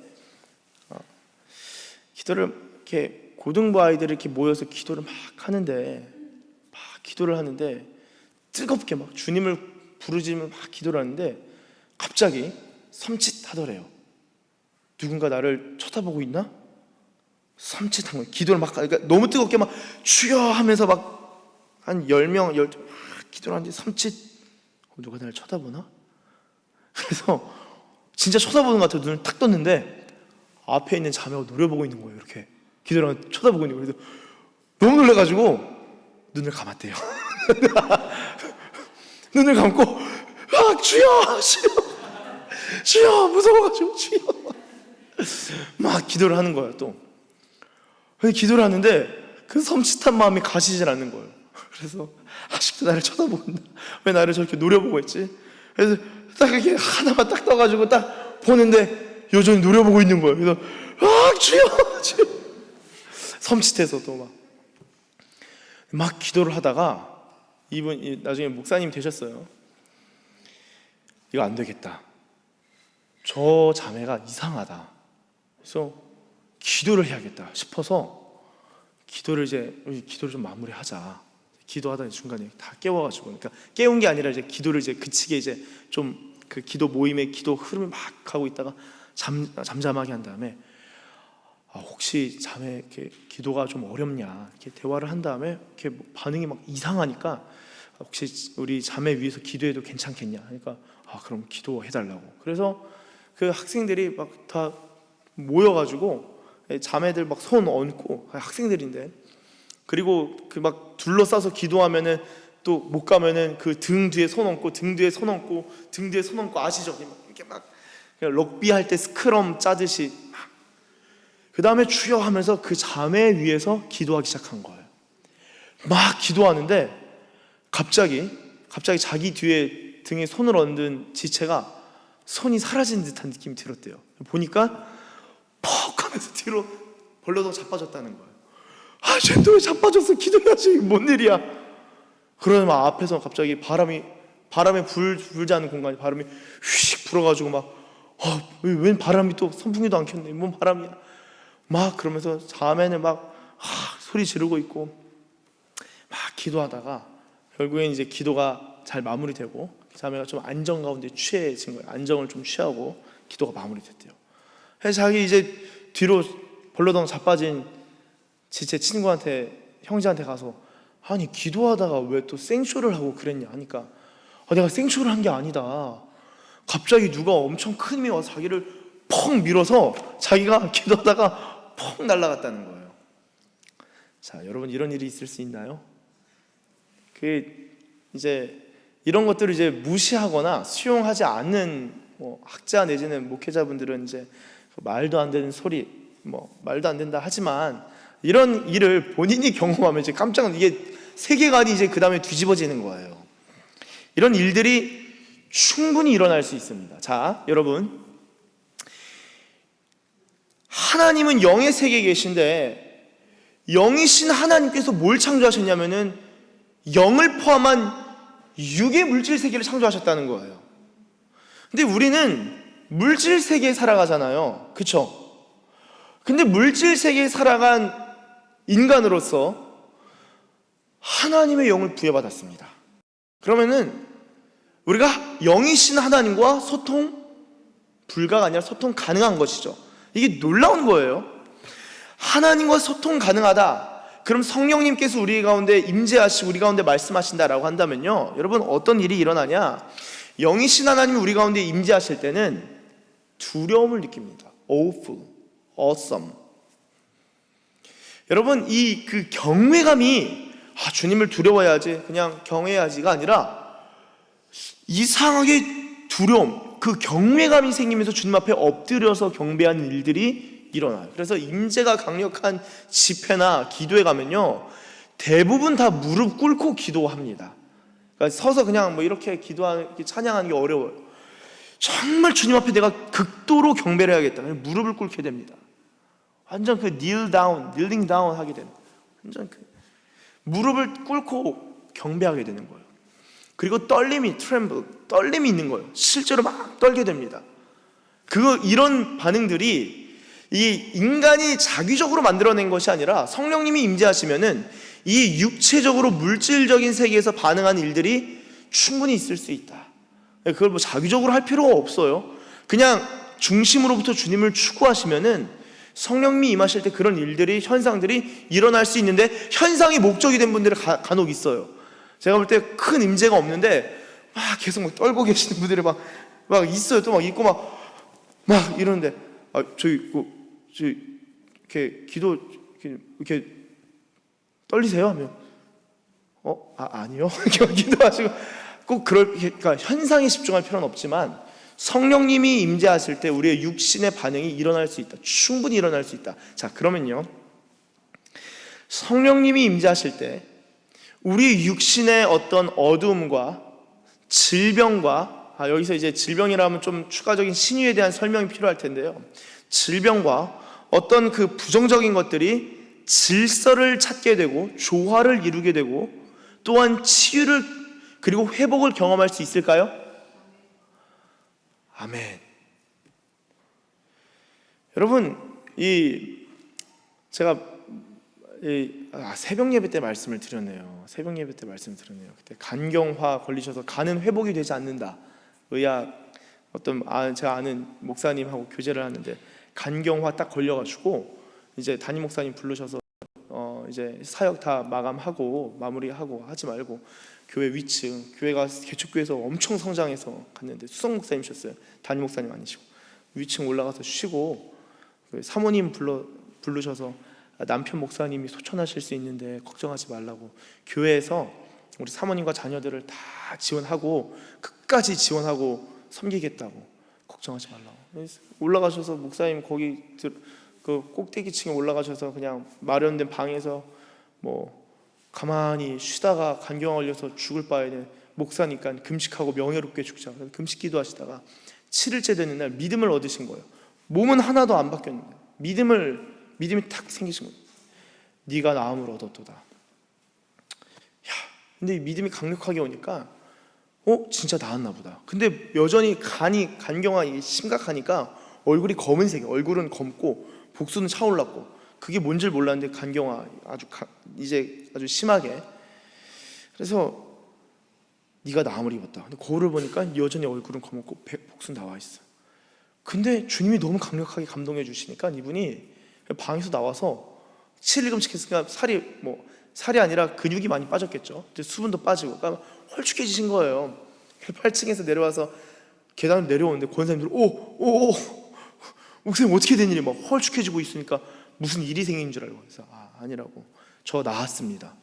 기도를 이렇게 고등부 아이들이 이렇게 모여서 기도를 막 기도를 하는데 뜨겁게 막 주님을 부르짖으며 막 기도를 하는데 갑자기 섬찟하더래요. 누군가 나를 쳐다보고 있나? 섬찟한 거예요. 기도를 막, 그러니까 너무 뜨겁게 막 주여 하면서 막 한 10명 기도를 하는데 누가 나를 쳐다보나? 그래서 진짜 쳐다보는 것 같아요. 눈을 탁 떴는데 앞에 있는 자매가 노려보고 있는 거예요. 이렇게 기도를 하면서 쳐다보고 있는 거예요. 그래서 너무 놀라가지고 눈을 감았대요. 눈을 감고 주여 무서워가지고 주여 막 기도를 하는 거예요. 또 기도를 하는데 그 섬찟한 마음이 가시질 않는 거예요. 그래서 아직도 나를 쳐다보고 있나? 왜 나를 저렇게 노려보고 있지? 그래서 딱 이렇게 하나만 딱 떠가지고 딱 보는데 여전히 노려보고 있는 거예요. 그래서 주여 섬찟해서 또 막 기도를 하다가 이분 나중에 목사님 되셨어요. 이거 안 되겠다. 저 자매가 이상하다. 그래서 기도를 해야겠다 싶어서 기도를 좀 마무리하자. 기도하던 중간에 다 깨워가지고, 그러니까 깨운 게 아니라 이제 기도를 그치게 좀 그 기도 모임의 기도 흐름을 막 하고 있다가 잠잠하게 한 다음에 혹시 자매 이렇게 기도가 좀 어렵냐 이렇게 대화를 한 다음에 이렇게 반응이 막 이상하니까 혹시 우리 자매 위해서 기도해도 괜찮겠냐 하니까 그럼 기도해달라고. 그래서 그 학생들이 막 다 모여가지고 자매들 막 손 얹고 학생들인데 그리고 그 막 둘러싸서 기도하면은 또 못 가면은 그 등 뒤에 손 얹고 등 뒤에 손 얹고 등 뒤에 손 얹고 아시죠? 이렇게 막 럭비 할 때 스크럼 짜듯이 그 다음에 주여 하면서 그 자매 위에서 기도하기 시작한 거예요. 막 기도하는데 갑자기 자기 뒤에 등에 손을 얹은 지체가 손이 사라진 듯한 느낌이 들었대요. 보니까 퍽 하면서 뒤로 벌러덩 자빠졌다는 거예요. 쟤 또 왜 자빠졌어? 기도해야지. 뭔 일이야? 그러면 앞에서 갑자기 바람에 불자는 공간에 바람이 휙 불어가지고 웬 바람이 또 선풍기도 안 켰네. 뭔 바람이야? 막 그러면서 자매는 막 소리 지르고 있고 막 기도하다가 결국엔 이제 기도가 잘 마무리되고 자매가 좀 안정 가운데 취해진 거예요. 안정을 좀 취하고 기도가 마무리됐대요. 그래서 자기 이제 뒤로 벌러덩 자빠진 제 형제한테 가서 아니 기도하다가 왜 또 생쇼를 하고 그랬냐 하니까 내가 생쇼를 한 게 아니다. 갑자기 누가 엄청 큰 힘이 와서 자기를 펑 밀어서 자기가 기도하다가 펑 날아갔다는 거예요. 자, 여러분 이런 일이 있을 수 있나요? 이제 이런 것들을 이제 무시하거나 수용하지 않는 학자 내지는 목회자분들은 이제 말도 안 되는 소리, 말도 안 된다 하지만 이런 일을 본인이 경험하면 이제 깜짝 이게 세계관이 이제 그 다음에 뒤집어지는 거예요. 이런 일들이 충분히 일어날 수 있습니다. 자, 여러분, 하나님은 영의 세계에 계신데 영이신 하나님께서 뭘 창조하셨냐면은 영을 포함한 육의 물질 세계를 창조하셨다는 거예요. 근데 우리는 물질 세계에 살아가잖아요. 그쵸? 근데 물질 세계에 살아간 인간으로서 하나님의 영을 부여받았습니다. 그러면은 우리가 영이신 하나님과 소통 불가가 아니라 소통 가능한 것이죠. 이게 놀라운 거예요. 하나님과 소통 가능하다. 그럼 성령님께서 우리 가운데 임재하시고 우리 가운데 말씀하신다라고 한다면요, 여러분 어떤 일이 일어나냐? 영이신 하나님이 우리 가운데 임재하실 때는 두려움을 느낍니다. awful, awesome. 여러분 그 경외감이 주님을 두려워해야지 그냥 경외해야지가 아니라 이상하게 두려움, 그 경외감이 생기면서 주님 앞에 엎드려서 경배하는 일들이 일어나요. 그래서 임재가 강력한 집회나 기도에 가면요 대부분 다 무릎 꿇고 기도합니다. 그러니까 서서 그냥 이렇게 찬양하는 게 어려워요. 정말 주님 앞에 내가 극도로 경배를 해야겠다. 무릎을 꿇게 됩니다. 완전 kneeling down 하게 되는 완전 무릎을 꿇고 경배하게 되는 거예요. 그리고 떨림이 있는 거예요. 실제로 막 떨게 됩니다. 이런 반응들이 이 인간이 자기적으로 만들어낸 것이 아니라 성령님이 임재하시면은 이 육체적으로 물질적인 세계에서 반응하는 일들이 충분히 있을 수 있다. 그걸 뭐 자기적으로 할 필요가 없어요. 그냥 중심으로부터 주님을 추구하시면은 성령님이 임하실 때 그런 일들이, 현상들이 일어날 수 있는데, 현상이 목적이 된 분들이 간혹 있어요. 제가 볼 때 큰 임재가 없는데 막 계속 막 떨고 계시는 분들이 막 있어요. 또 막 있고 막 이러는데, 저희 이렇게 기도 이렇게 떨리세요? 하면 아니요. 이렇게 기도하시고, 꼭 그러니까 현상에 집중할 필요는 없지만 성령님이 임재하실 때 우리의 육신의 반응이 일어날 수 있다. 충분히 일어날 수 있다. 자, 그러면요, 성령님이 임재하실 때 우리 육신의 어떤 어두움과 질병과, 여기서 이제 질병이라면 좀 추가적인 신유에 대한 설명이 필요할 텐데요, 질병과 어떤 그 부정적인 것들이 질서를 찾게 되고 조화를 이루게 되고 또한 치유를 그리고 회복을 경험할 수 있을까요? 아멘. 여러분, 제가 새벽 예배 때 말씀을 드렸네요. 새벽 예배 때 말씀을 드렸네요. 그때 간경화 걸리셔서 간은 회복이 되지 않는다. 의학 제가 아는 목사님하고 교제를 하는데 간경화 딱 걸려가지고 이제 담임 목사님 부르셔서 이제 사역 다 마무리하고 하지 말고 교회 위층, 교회가 개척교회에서 엄청 성장해서 갔는데 수석 목사님이셨어요. 담임 목사님 아니시고. 위층 올라가서 쉬고 사모님 부르셔서 남편 목사님이 소천하실 수 있는데 걱정하지 말라고, 교회에서 우리 사모님과 자녀들을 다 지원하고 끝까지 지원하고 섬기겠다고, 걱정하지 말라고. 올라가셔서 목사님 거기 그 꼭대기층에 올라가셔서 그냥 마련된 방에서 뭐 가만히 쉬다가 간경화 걸려서 죽을 바에는 목사니까 금식하고 명예롭게 죽자. 금식 기도하시다가 7일째 되는 날 믿음을 얻으신 거예요. 몸은 하나도 안 바뀌었는데 믿음이 탁 생기신 거예요. 네가 나음을 얻었도다. 근데 이 믿음이 강력하게 오니까 진짜 나았나 보다. 근데 여전히 간경화 심각하니까 얼굴이 검은색이에요. 얼굴은 검고 복수는 차올랐고, 그게 뭔지 몰랐는데 간경화 이제 아주 심하게. 그래서 네가 나음을 입었다. 근데 거울을 보니까 여전히 얼굴은 검고 복수는 나와 있어. 근데 주님이 너무 강력하게 감동해 주시니까 이분이 방에서 나와서 7일 금식했으니까 살이 아니라 근육이 많이 빠졌겠죠. 수분도 빠지고 그러니까 헐쭉해지신 거예요. 8층에서 내려와서 계단을 내려오는데 권사님들 오 목사님 어떻게 된 일이 막 헐쭉해지고 있으니까 무슨 일이 생긴 줄 알고. 그래서 아니라고, 저 나았습니다.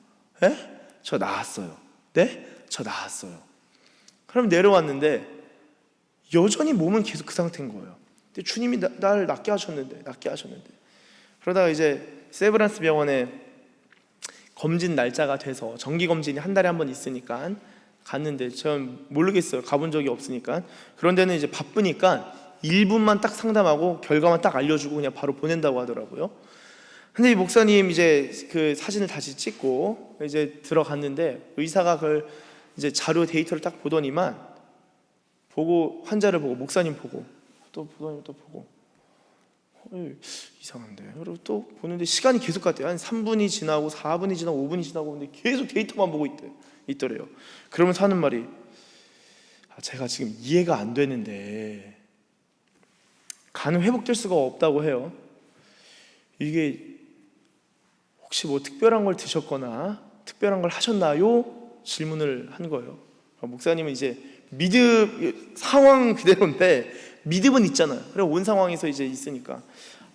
에? 저 나았어요. 네? 저 나았어요. 그럼 내려왔는데 여전히 몸은 계속 그 상태인 거예요. 근데 주님이 나를 낫게 하셨는데 그러다가 이제 세브란스 병원에 검진 날짜가 돼서 정기 검진이 한 달에 한 번 있으니까 갔는데 저는 모르겠어요. 가본 적이 없으니까. 그런 데는 이제 바쁘니까 1분만 딱 상담하고 결과만 딱 알려주고 그냥 바로 보낸다고 하더라고요. 근데 이 목사님 이제 그 사진을 다시 찍고 이제 들어갔는데 의사가 그걸 이제 자료 데이터를 딱 보더니만 보고 환자를 보고 목사님 보고 또 보더니 또 보고 이상한데. 그리고 또 보는데 시간이 계속 갔대요. 한 3분이 지나고 4분이 지나고 5분이 지나고 근데 계속 데이터만 보고 있더래요. 그러면서 하는 말이 제가 지금 이해가 안 되는데 간은 회복될 수가 없다고 해요. 이게 혹시 뭐 특별한 걸 드셨거나 특별한 걸 하셨나요? 질문을 한 거예요. 목사님은 이제 믿음 상황 그대로인데 믿음은 있잖아요. 그래 온 상황에서 이제 있으니까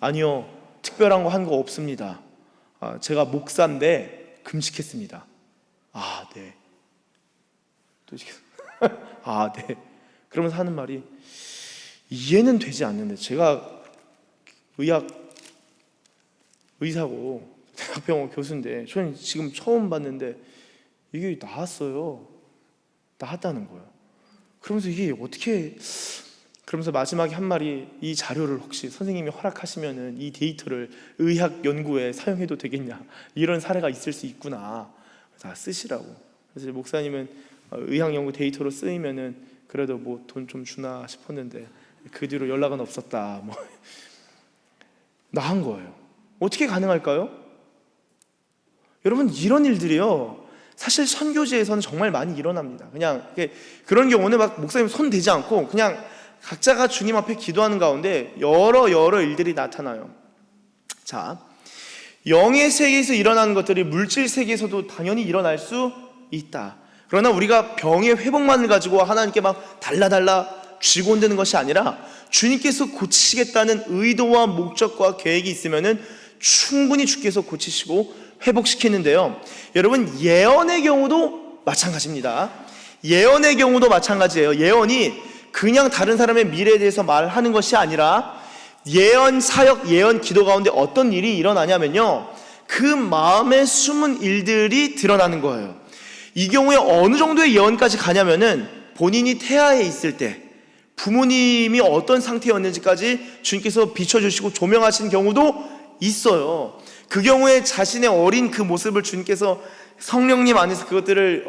아니요, 특별한 거 한 거 없습니다. 제가 목사인데 금식했습니다. 네. 또 네. 그러면서 하는 말이 이해는 되지 않는데 제가 의사고 대학병원 교수인데 저는 지금 처음 봤는데 이게 나았다는 거예요. 그러면서 이게 어떻게, 그러면서 마지막에 한 말이 이 자료를 혹시 선생님이 허락하시면은 이 데이터를 의학 연구에 사용해도 되겠냐, 이런 사례가 있을 수 있구나. 다 쓰시라고. 그래서 목사님은 의학연구 데이터로 쓰이면은 그래도 뭐 돈 좀 주나 싶었는데 그 뒤로 연락은 없었다. 뭐 나한 거예요. 어떻게 가능할까요? 여러분, 이런 일들이요, 사실 선교지에서는 정말 많이 일어납니다. 그냥 그런 경우는 막 목사님 손 대지 않고 그냥 각자가 주님 앞에 기도하는 가운데 여러 일들이 나타나요. 자, 영의 세계에서 일어나는 것들이 물질 세계에서도 당연히 일어날 수 있다. 그러나 우리가 병의 회복만을 가지고 하나님께 막 달라 쥐고 온다는 것이 아니라 주님께서 고치시겠다는 의도와 목적과 계획이 있으면은 충분히 주께서 고치시고 회복시키는데요. 여러분, 예언의 경우도 마찬가지입니다. 예언의 경우도 마찬가지예요. 예언이 그냥 다른 사람의 미래에 대해서 말하는 것이 아니라 예언 사역, 예언 기도 가운데 어떤 일이 일어나냐면요, 그 마음에 숨은 일들이 드러나는 거예요. 이 경우에 어느 정도의 예언까지 가냐면은 본인이 태아에 있을 때 부모님이 어떤 상태였는지까지 주님께서 비춰주시고 조명하신 경우도 있어요. 그 경우에 자신의 어린 그 모습을 주님께서 성령님 안에서 그것들을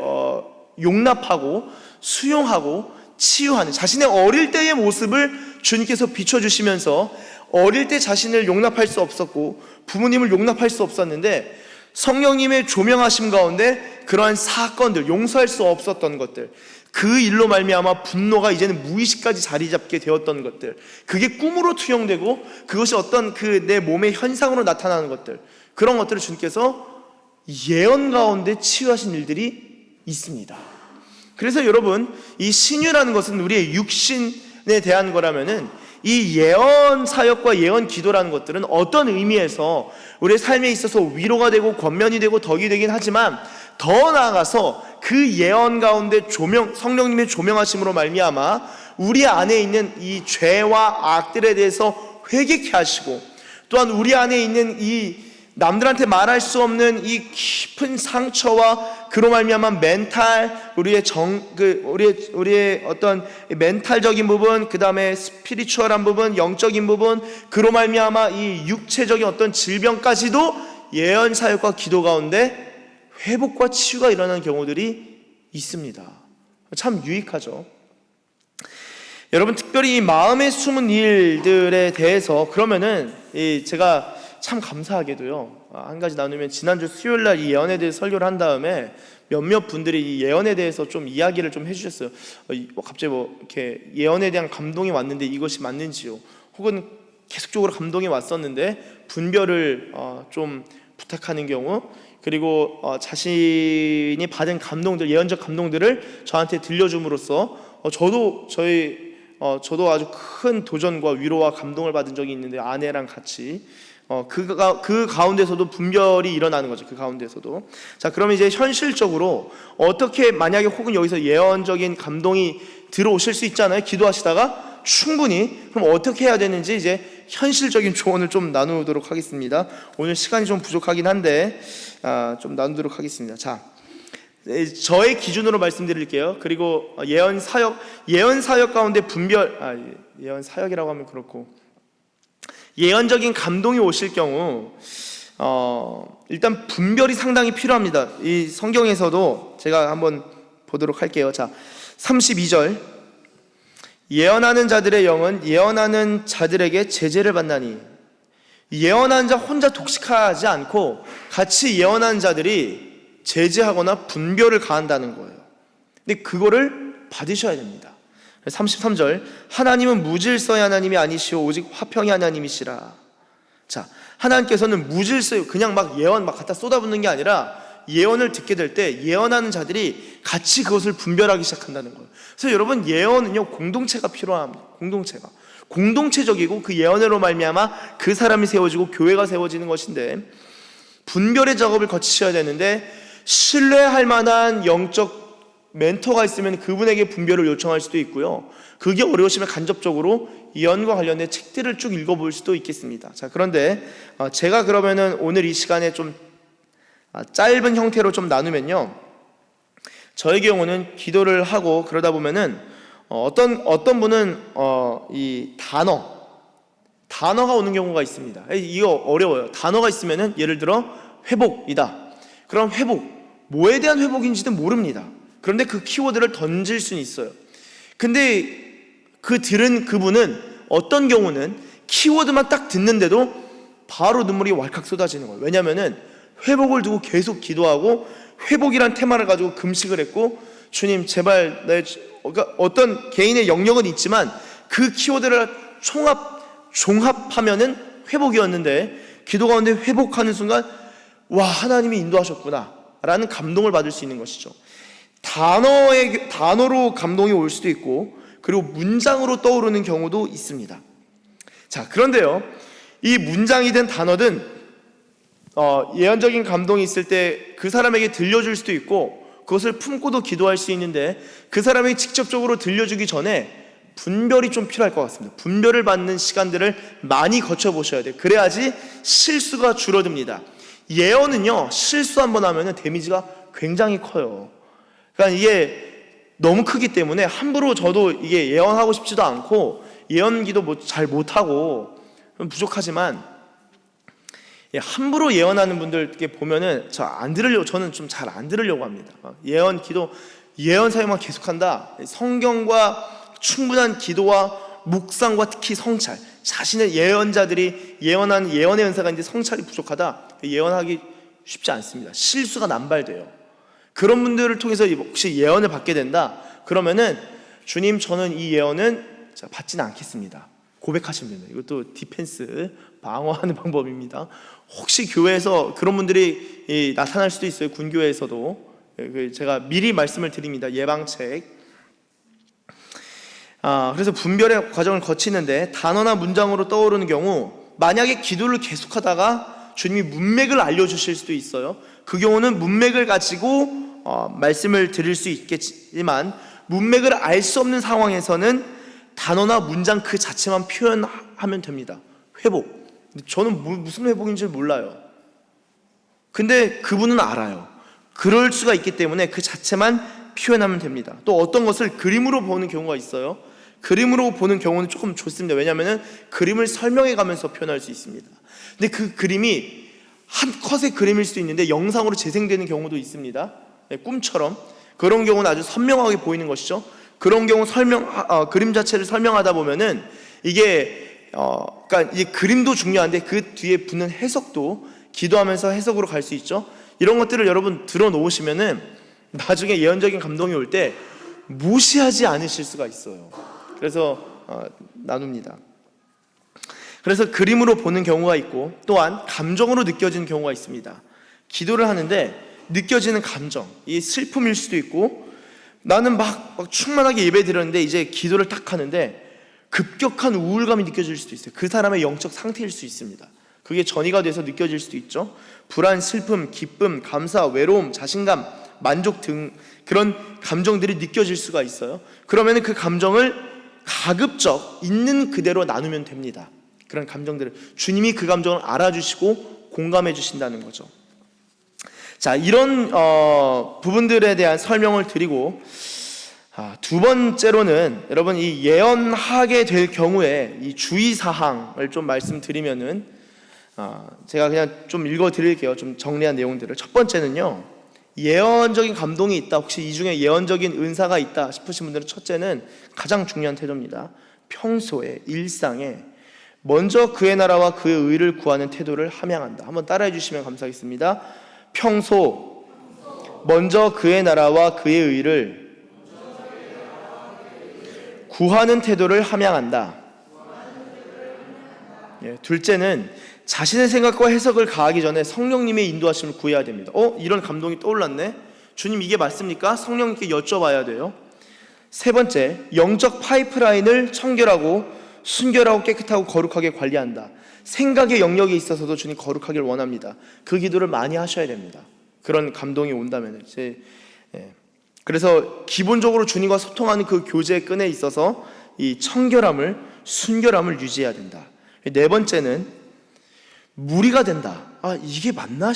용납하고 수용하고 치유하는, 자신의 어릴 때의 모습을 주님께서 비춰주시면서 어릴 때 자신을 용납할 수 없었고 부모님을 용납할 수 없었는데 성령님의 조명하심 가운데 그러한 사건들, 용서할 수 없었던 것들, 그 일로 말미암아 분노가 이제는 무의식까지 자리 잡게 되었던 것들, 그게 꿈으로 투영되고 그것이 어떤 그 내 몸의 현상으로 나타나는 것들, 그런 것들을 주님께서 예언 가운데 치유하신 일들이 있습니다. 그래서 여러분, 이 신유라는 것은 우리의 육신에 대한 거라면은 이 예언 사역과 예언 기도라는 것들은 어떤 의미에서 우리의 삶에 있어서 위로가 되고 권면이 되고 덕이 되긴 하지만 더 나아가서 그 예언 가운데 성령님의 조명하심으로 말미암아 우리 안에 있는 이 죄와 악들에 대해서 회개케 하시고, 또한 우리 안에 있는 이 남들한테 말할 수 없는 이 깊은 상처와 그로 말미암아 멘탈, 우리의 어떤 멘탈적인 부분, 그 다음에 스피리추얼한 부분, 영적인 부분, 그로 말미암아 이 육체적인 어떤 질병까지도 예언 사역과 기도 가운데 회복과 치유가 일어나는 경우들이 있습니다. 참 유익하죠. 여러분, 특별히 이 마음에 숨은 일들에 대해서 그러면은 제가 참 감사하게도요, 한 가지 나누면 지난주 수요일날 이 예언에 대해서 설교를 한 다음에 몇몇 분들이 이 예언에 대해서 좀 이야기를 좀 해주셨어요. 갑자기 이렇게 예언에 대한 감동이 왔는데 이것이 맞는지요? 혹은 계속적으로 감동이 왔었는데 분별을 좀 부탁하는 경우, 그리고 자신이 받은 감동들, 예언적 감동들을 저한테 들려줌으로써 저도 아주 큰 도전과 위로와 감동을 받은 적이 있는데, 아내랑 같이 그 가운데서도 분별이 일어나는 거죠. 그 가운데서도. 자, 그러면 이제 현실적으로 어떻게, 만약에 혹은 여기서 예언적인 감동이 들어오실 수 있잖아요, 기도하시다가 충분히. 그럼 어떻게 해야 되는지 이제 현실적인 조언을 좀 나누도록 하겠습니다. 오늘 시간이 좀 부족하긴 한데 좀 나누도록 하겠습니다. 자, 저의 기준으로 말씀드릴게요. 그리고 예언 사역 가운데 예언 사역이라고 하면 그렇고, 예언적인 감동이 오실 경우 일단 분별이 상당히 필요합니다. 이 성경에서도 제가 한번 보도록 할게요. 자, 32절, 예언하는 자들의 영은 예언하는 자들에게 제재를 받나니, 예언하는 자 혼자 독식하지 않고 같이 예언하는 자들이 제재하거나 분별을 가한다는 거예요. 근데 그거를 받으셔야 됩니다. 33절, 하나님은 무질서의 하나님이 아니시오 오직 화평의 하나님이시라. 자, 하나님께서는 무질서, 그냥 막 예언 막 갖다 쏟아붓는 게 아니라 예언을 듣게 될 때 예언하는 자들이 같이 그것을 분별하기 시작한다는 거예요. 그래서 여러분, 예언은요, 공동체가 필요합니다. 공동체적이고 그 예언으로 말미암아 그 사람이 세워지고 교회가 세워지는 것인데, 분별의 작업을 거치셔야 되는데, 신뢰할 만한 영적 멘토가 있으면 그분에게 분별을 요청할 수도 있고요, 그게 어려우시면 간접적으로 예언과 관련된 책들을 쭉 읽어볼 수도 있겠습니다. 자, 그런데 제가 그러면은 오늘 이 시간에 좀 짧은 형태로 좀 나누면요, 저의 경우는 기도를 하고 그러다 보면은 어떤 분은 이 단어가 오는 경우가 있습니다. 이거 어려워요. 단어가 있으면은 예를 들어 회복이다. 그럼 회복, 뭐에 대한 회복인지는 모릅니다. 그런데 그 키워드를 던질 수는 있어요. 근데 그 들은 그분은 어떤 경우는 키워드만 딱 듣는데도 바로 눈물이 왈칵 쏟아지는 거예요. 왜냐하면은 회복을 두고 계속 기도하고 회복이란 테마를 가지고 금식을 했고, 주님 제발 그러니까 어떤 개인의 영역은 있지만 그 키워드를 종합하면은 회복이었는데, 기도 가운데 회복하는 순간 와, 하나님이 인도하셨구나 라는 감동을 받을 수 있는 것이죠. 단어로 감동이 올 수도 있고, 그리고 문장으로 떠오르는 경우도 있습니다. 자, 그런데요, 이 문장이 된 단어든 예언적인 감동이 있을 때 그 사람에게 들려줄 수도 있고, 그것을 품고도 기도할 수 있는데, 그 사람에게 직접적으로 들려주기 전에 분별이 좀 필요할 것 같습니다. 분별을 받는 시간들을 많이 거쳐보셔야 돼요. 그래야지 실수가 줄어듭니다. 예언은요, 실수 한번 하면 데미지가 굉장히 커요. 그러니까 이게 너무 크기 때문에 함부로, 저도 이게 예언하고 싶지도 않고 예언기도 잘 못하고 부족하지만, 함부로 예언하는 분들 보면은 저는 좀 잘 안 들으려고 합니다. 예언 기도, 예언 사역만 계속한다. 성경과 충분한 기도와 묵상과 특히 성찰, 자신의 예언자들이 예언한 예언의 은사가 있는데 성찰이 부족하다. 예언하기 쉽지 않습니다. 실수가 남발돼요. 그런 분들을 통해서 혹시 예언을 받게 된다 그러면은, 주님 저는 이 예언은 받지는 않겠습니다, 고백하시면 됩니다. 이것도 디펜스, 방어하는 방법입니다. 혹시 교회에서 그런 분들이 나타날 수도 있어요. 군교회에서도. 제가 미리 말씀을 드립니다. 예방책. 그래서 분별의 과정을 거치는데, 단어나 문장으로 떠오르는 경우, 만약에 기도를 계속하다가 주님이 문맥을 알려주실 수도 있어요. 그 경우는 문맥을 가지고 말씀을 드릴 수 있겠지만, 문맥을 알 수 없는 상황에서는 단어나 문장 그 자체만 표현하면 됩니다. 회복. 저는 무슨 회복인지 몰라요. 근데 그분은 알아요. 그럴 수가 있기 때문에 그 자체만 표현하면 됩니다. 또 어떤 것을 그림으로 보는 경우가 있어요. 그림으로 보는 경우는 조금 좋습니다. 왜냐하면 그림을 설명해 가면서 표현할 수 있습니다. 근데 그 그림이 한 컷의 그림일 수도 있는데 영상으로 재생되는 경우도 있습니다. 꿈처럼. 그런 경우는 아주 선명하게 보이는 것이죠. 그런 경우 그림 자체를 설명하다 보면은 이게 그러니까 이 그림도 중요한데 그 뒤에 붙는 해석도 기도하면서 해석으로 갈 수 있죠. 이런 것들을 여러분 들어놓으시면은 나중에 예언적인 감동이 올 때 무시하지 않으실 수가 있어요. 그래서 나눕니다. 그래서 그림으로 보는 경우가 있고, 또한 감정으로 느껴지는 경우가 있습니다. 기도를 하는데 느껴지는 감정, 이 슬픔일 수도 있고, 나는 막 충만하게 예배 드렸는데 이제 기도를 딱 하는데 급격한 우울감이 느껴질 수도 있어요. 그 사람의 영적 상태일 수 있습니다. 그게 전이가 돼서 느껴질 수도 있죠. 불안, 슬픔, 기쁨, 감사, 외로움, 자신감, 만족 등 그런 감정들이 느껴질 수가 있어요. 그러면 그 감정을 가급적 있는 그대로 나누면 됩니다. 그런 감정들을 주님이 그 감정을 알아주시고 공감해 주신다는 거죠. 자, 이런 부분들에 대한 설명을 드리고, 두 번째로는 여러분, 이 예언하게 될 경우에 이 주의사항을 좀 말씀드리면은, 제가 그냥 좀 읽어 드릴게요. 좀 정리한 내용들을. 첫 번째는요, 예언적인 감동이 있다, 혹시 이 중에 예언적인 은사가 있다 싶으신 분들은, 첫째는 가장 중요한 태도입니다. 평소에, 일상에 먼저 그의 나라와 그의 의를 구하는 태도를 함양한다. 한번 따라해 주시면 감사하겠습니다. 평소 먼저 그의 나라와 그의 의를 구하는 태도를 함양한다. 둘째는 자신의 생각과 해석을 가하기 전에 성령님의 인도하심을 구해야 됩니다. 이런 감동이 떠올랐네. 주님 이게 맞습니까? 성령님께 여쭤봐야 돼요. 세 번째, 영적 파이프라인을 청결하고 순결하고 깨끗하고 거룩하게 관리한다. 생각의 영역에 있어서도 주님 거룩하길 원합니다. 그 기도를 많이 하셔야 됩니다. 그런 감동이 온다면. 그래서 기본적으로 주님과 소통하는 그 교제의 끈에 있어서 이 청결함을, 순결함을 유지해야 된다. 네 번째는 무리가 된다. 이게 맞나?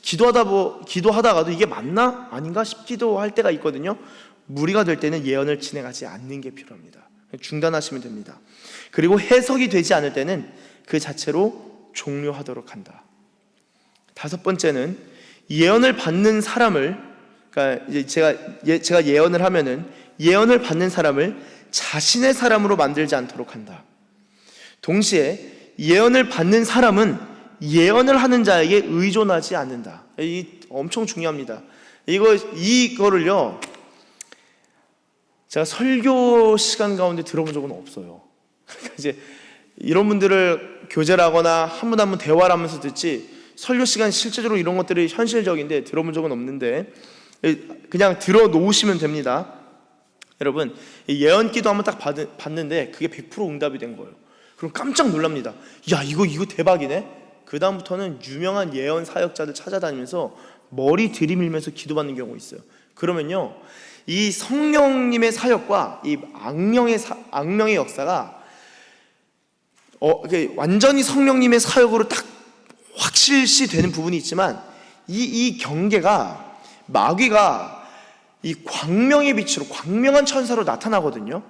기도하다가도 이게 맞나? 아닌가 싶기도 할 때가 있거든요. 무리가 될 때는 예언을 진행하지 않는 게 필요합니다. 중단하시면 됩니다. 그리고 해석이 되지 않을 때는 그 자체로 종료하도록 한다. 다섯 번째는 예언을 받는 사람을, 그러니까 이제 제가 예언을 하면은 예언을 받는 사람을 자신의 사람으로 만들지 않도록 한다. 동시에 예언을 받는 사람은 예언을 하는 자에게 의존하지 않는다. 이 엄청 중요합니다. 이거를요, 제가 설교 시간 가운데 들어본 적은 없어요. 그러니까 이제 이런 분들을 교제를 하거나 한 분 한 분 대화를 하면서 듣지, 설교 시간 실제적으로 이런 것들이 현실적인데 들어본 적은 없는데 그냥 들어 놓으시면 됩니다. 여러분, 예언 기도 한번 딱 받는데 그게 100% 응답이 된 거예요. 그럼 깜짝 놀랍니다. 야, 이거 대박이네. 그 다음부터는 유명한 예언 사역자들 찾아다니면서 머리 들이밀면서 기도받는 경우가 있어요. 그러면요, 이 성령님의 사역과 이 악령의 역사가 완전히 성령님의 사역으로 딱 확실시 되는 부분이 있지만, 이 경계가, 마귀가 이 광명의 빛으로, 광명한 천사로 나타나거든요.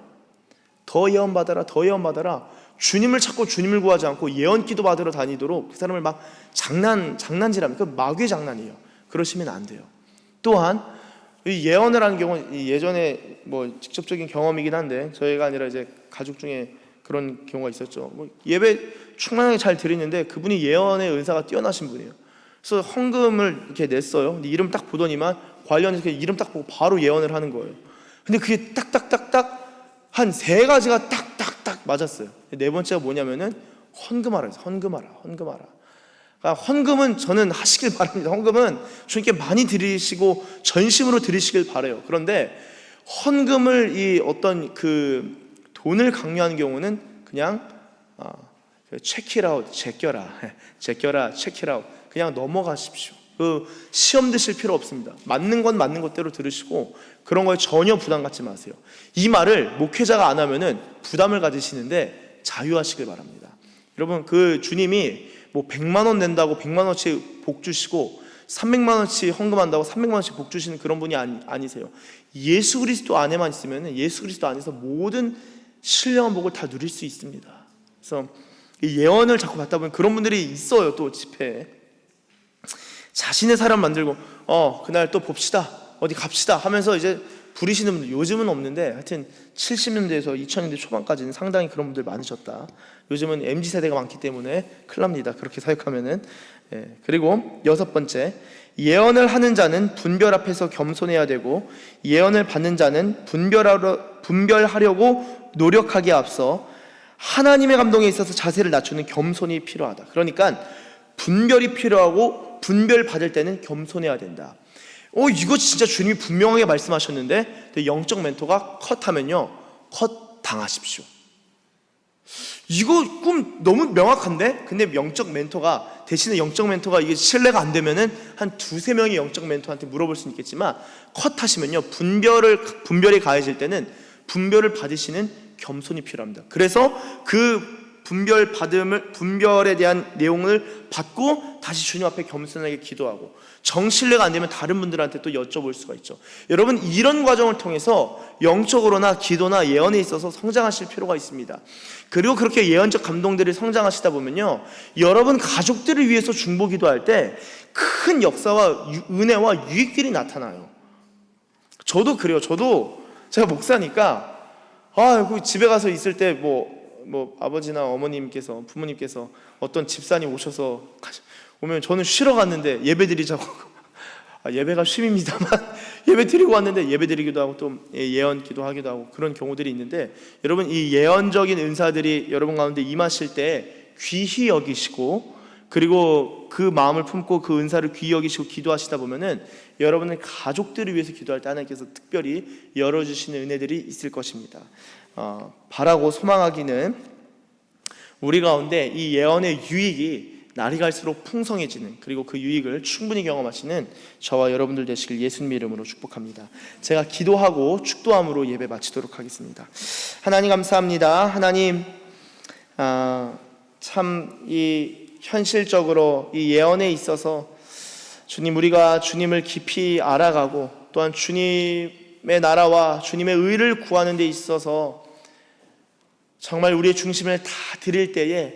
더 예언받아라, 더 예언받아라. 주님을 찾고 주님을 구하지 않고 예언 기도 받으러 다니도록 그 사람을 막 장난질합니다. 그 마귀의 장난이에요. 그러시면 안 돼요. 또한 이 예언을 하는 경우는 예전에 뭐 직접적인 경험이긴 한데, 저희가 아니라 이제 가족 중에 그런 경우가 있었죠. 뭐 예배 충만하게 잘 드리는데 그분이 예언의 은사가 뛰어나신 분이에요. 그래서 헌금을 이렇게 냈어요. 근데 이름 딱 보더니만 관련해서 이름 딱 보고 바로 예언을 하는 거예요. 근데 그게 딱딱딱딱 한 3가지가 딱딱딱 맞았어요. 4번째가 뭐냐면은 헌금하라 해서 헌금하라. 그러니까 헌금은 저는 하시길 바랍니다. 헌금은 주님께 많이 드리시고 전심으로 드리시길 바라요. 그런데 헌금을 이 어떤 그 돈을 강요하는 경우는 그냥 체키라웃, 제껴라, 체키라웃, 그냥 넘어가십시오. 그 시험 드실 필요 없습니다. 맞는 건 맞는 것대로 들으시고 그런 거에 전혀 부담 갖지 마세요. 이 말을 목회자가 안 하면은 부담을 가지시는데 자유하시길 바랍니다. 여러분, 그 주님이 뭐 100만 원 낸다고 100만 원치 복 주시고 300만 원치 헌금한다고 300만 원치 복 주시는 그런 분이 아니세요. 예수 그리스도 안에만 있으면 예수 그리스도 안에서 모든 신령한 복을 다 누릴 수 있습니다. 그래서 이 예언을 자꾸 받다 보면 그런 분들이 있어요. 또 집회에 자신의 사람 만들고 그날 또 봅시다, 어디 갑시다 하면서 이제 부리시는 분들 요즘은 없는데, 하여튼 70년대에서 2000년대 초반까지는 상당히 그런 분들 많으셨다. 요즘은 MZ세대가 많기 때문에 큰일 납니다, 그렇게 사역하면은. 그리고 6번째, 예언을 하는 자는 분별 앞에서 겸손해야 되고 예언을 받는 자는 분별하려고 노력하기에 앞서 하나님의 감동에 있어서 자세를 낮추는 겸손이 필요하다. 그러니까 분별이 필요하고 분별 받을 때는 겸손해야 된다. 이거 진짜 주님이 분명하게 말씀하셨는데 영적 멘토가 컷하면요, 컷 당하십시오. 이거 꿈 너무 명확한데? 근데 영적 멘토가, 대신에 영적 멘토가 이게 신뢰가 안 되면은 한 2-3명의 영적 멘토한테 물어볼 수는 있겠지만, 컷하시면요, 분별이 가해질 때는 분별을 받으시는 겸손이 필요합니다. 그래서 그 분별에 대한 내용을 받고 다시 주님 앞에 겸손하게 기도하고, 정신뢰가 안 되면 다른 분들한테 또 여쭤볼 수가 있죠. 여러분, 이런 과정을 통해서 영적으로나 기도나 예언에 있어서 성장하실 필요가 있습니다. 그리고 그렇게 예언적 감동들이 성장하시다 보면요, 여러분 가족들을 위해서 중보 기도할 때 큰 역사와 은혜와 유익들이 나타나요. 저도 그래요. 제가 목사니까 집에 가서 있을 때 뭐 아버지나 어머님께서, 부모님께서 어떤 집사님 오면 저는 쉬러 갔는데 예배 드리자고 예배가 쉼입니다만 예배 드리고 왔는데 예배 드리기도 하고 또 예언 기도하기도 하고 그런 경우들이 있는데, 여러분, 이 예언적인 은사들이 여러분 가운데 임하실 때 귀히 여기시고, 그리고 그 마음을 품고 그 은사를 귀히 여기시고 기도하시다 보면은 여러분의 가족들을 위해서 기도할 때 하나님께서 특별히 열어주시는 은혜들이 있을 것입니다. 바라고 소망하기는 우리 가운데 이 예언의 유익이 날이 갈수록 풍성해지는, 그리고 그 유익을 충분히 경험하시는 저와 여러분들 되시길 예수님 이름으로 축복합니다. 제가 기도하고 축도함으로 예배 마치도록 하겠습니다. 하나님 감사합니다. 하나님, 참 이 현실적으로 이 예언에 있어서 주님, 우리가 주님을 깊이 알아가고 또한 주님의 나라와 주님의 의를 구하는 데 있어서 정말 우리의 중심을 다 드릴 때에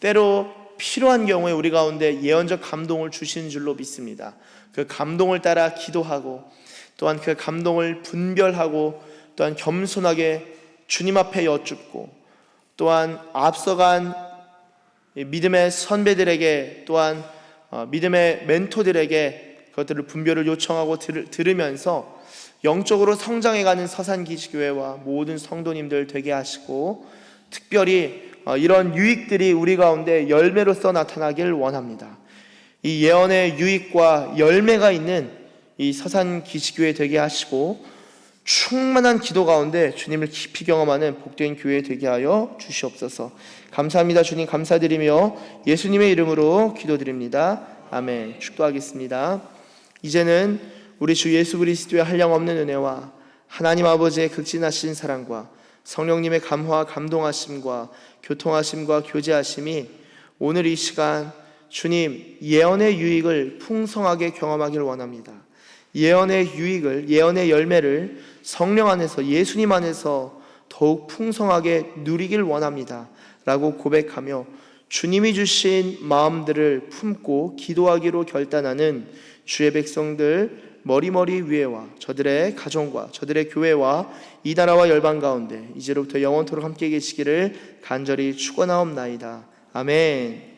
때로 필요한 경우에 우리 가운데 예언적 감동을 주시는 줄로 믿습니다. 그 감동을 따라 기도하고 또한 그 감동을 분별하고 또한 겸손하게 주님 앞에 여쭙고 또한 앞서간 믿음의 선배들에게 또한 믿음의 멘토들에게 그것들을 분별을 요청하고 들으면서 영적으로 성장해가는 서산기지교회와 모든 성도님들 되게 하시고 특별히 이런 유익들이 우리 가운데 열매로서 나타나길 원합니다. 이 예언의 유익과 열매가 있는 이 서산기지교회 되게 하시고 충만한 기도 가운데 주님을 깊이 경험하는 복된 교회 되게 하여 주시옵소서. 감사합니다. 주님 감사드리며 예수님의 이름으로 기도드립니다. 아멘. 축도하겠습니다. 이제는 우리 주 예수 그리스도의 한량없는 은혜와 하나님 아버지의 극진하신 사랑과 성령님의 감화와 감동하심과 교통하심과 교제하심이 오늘 이 시간 주님 예언의 유익을 풍성하게 경험하기를 원합니다. 예언의 유익을, 예언의 열매를 성령 안에서, 예수님 안에서 더욱 풍성하게 누리길 원합니다 라고 고백하며 주님이 주신 마음들을 품고 기도하기로 결단하는 주의 백성들 머리머리 위에와 저들의 가정과 저들의 교회와 이 나라와 열방 가운데 이제로부터 영원토록 함께 계시기를 간절히 축원하옵나이다. 아멘.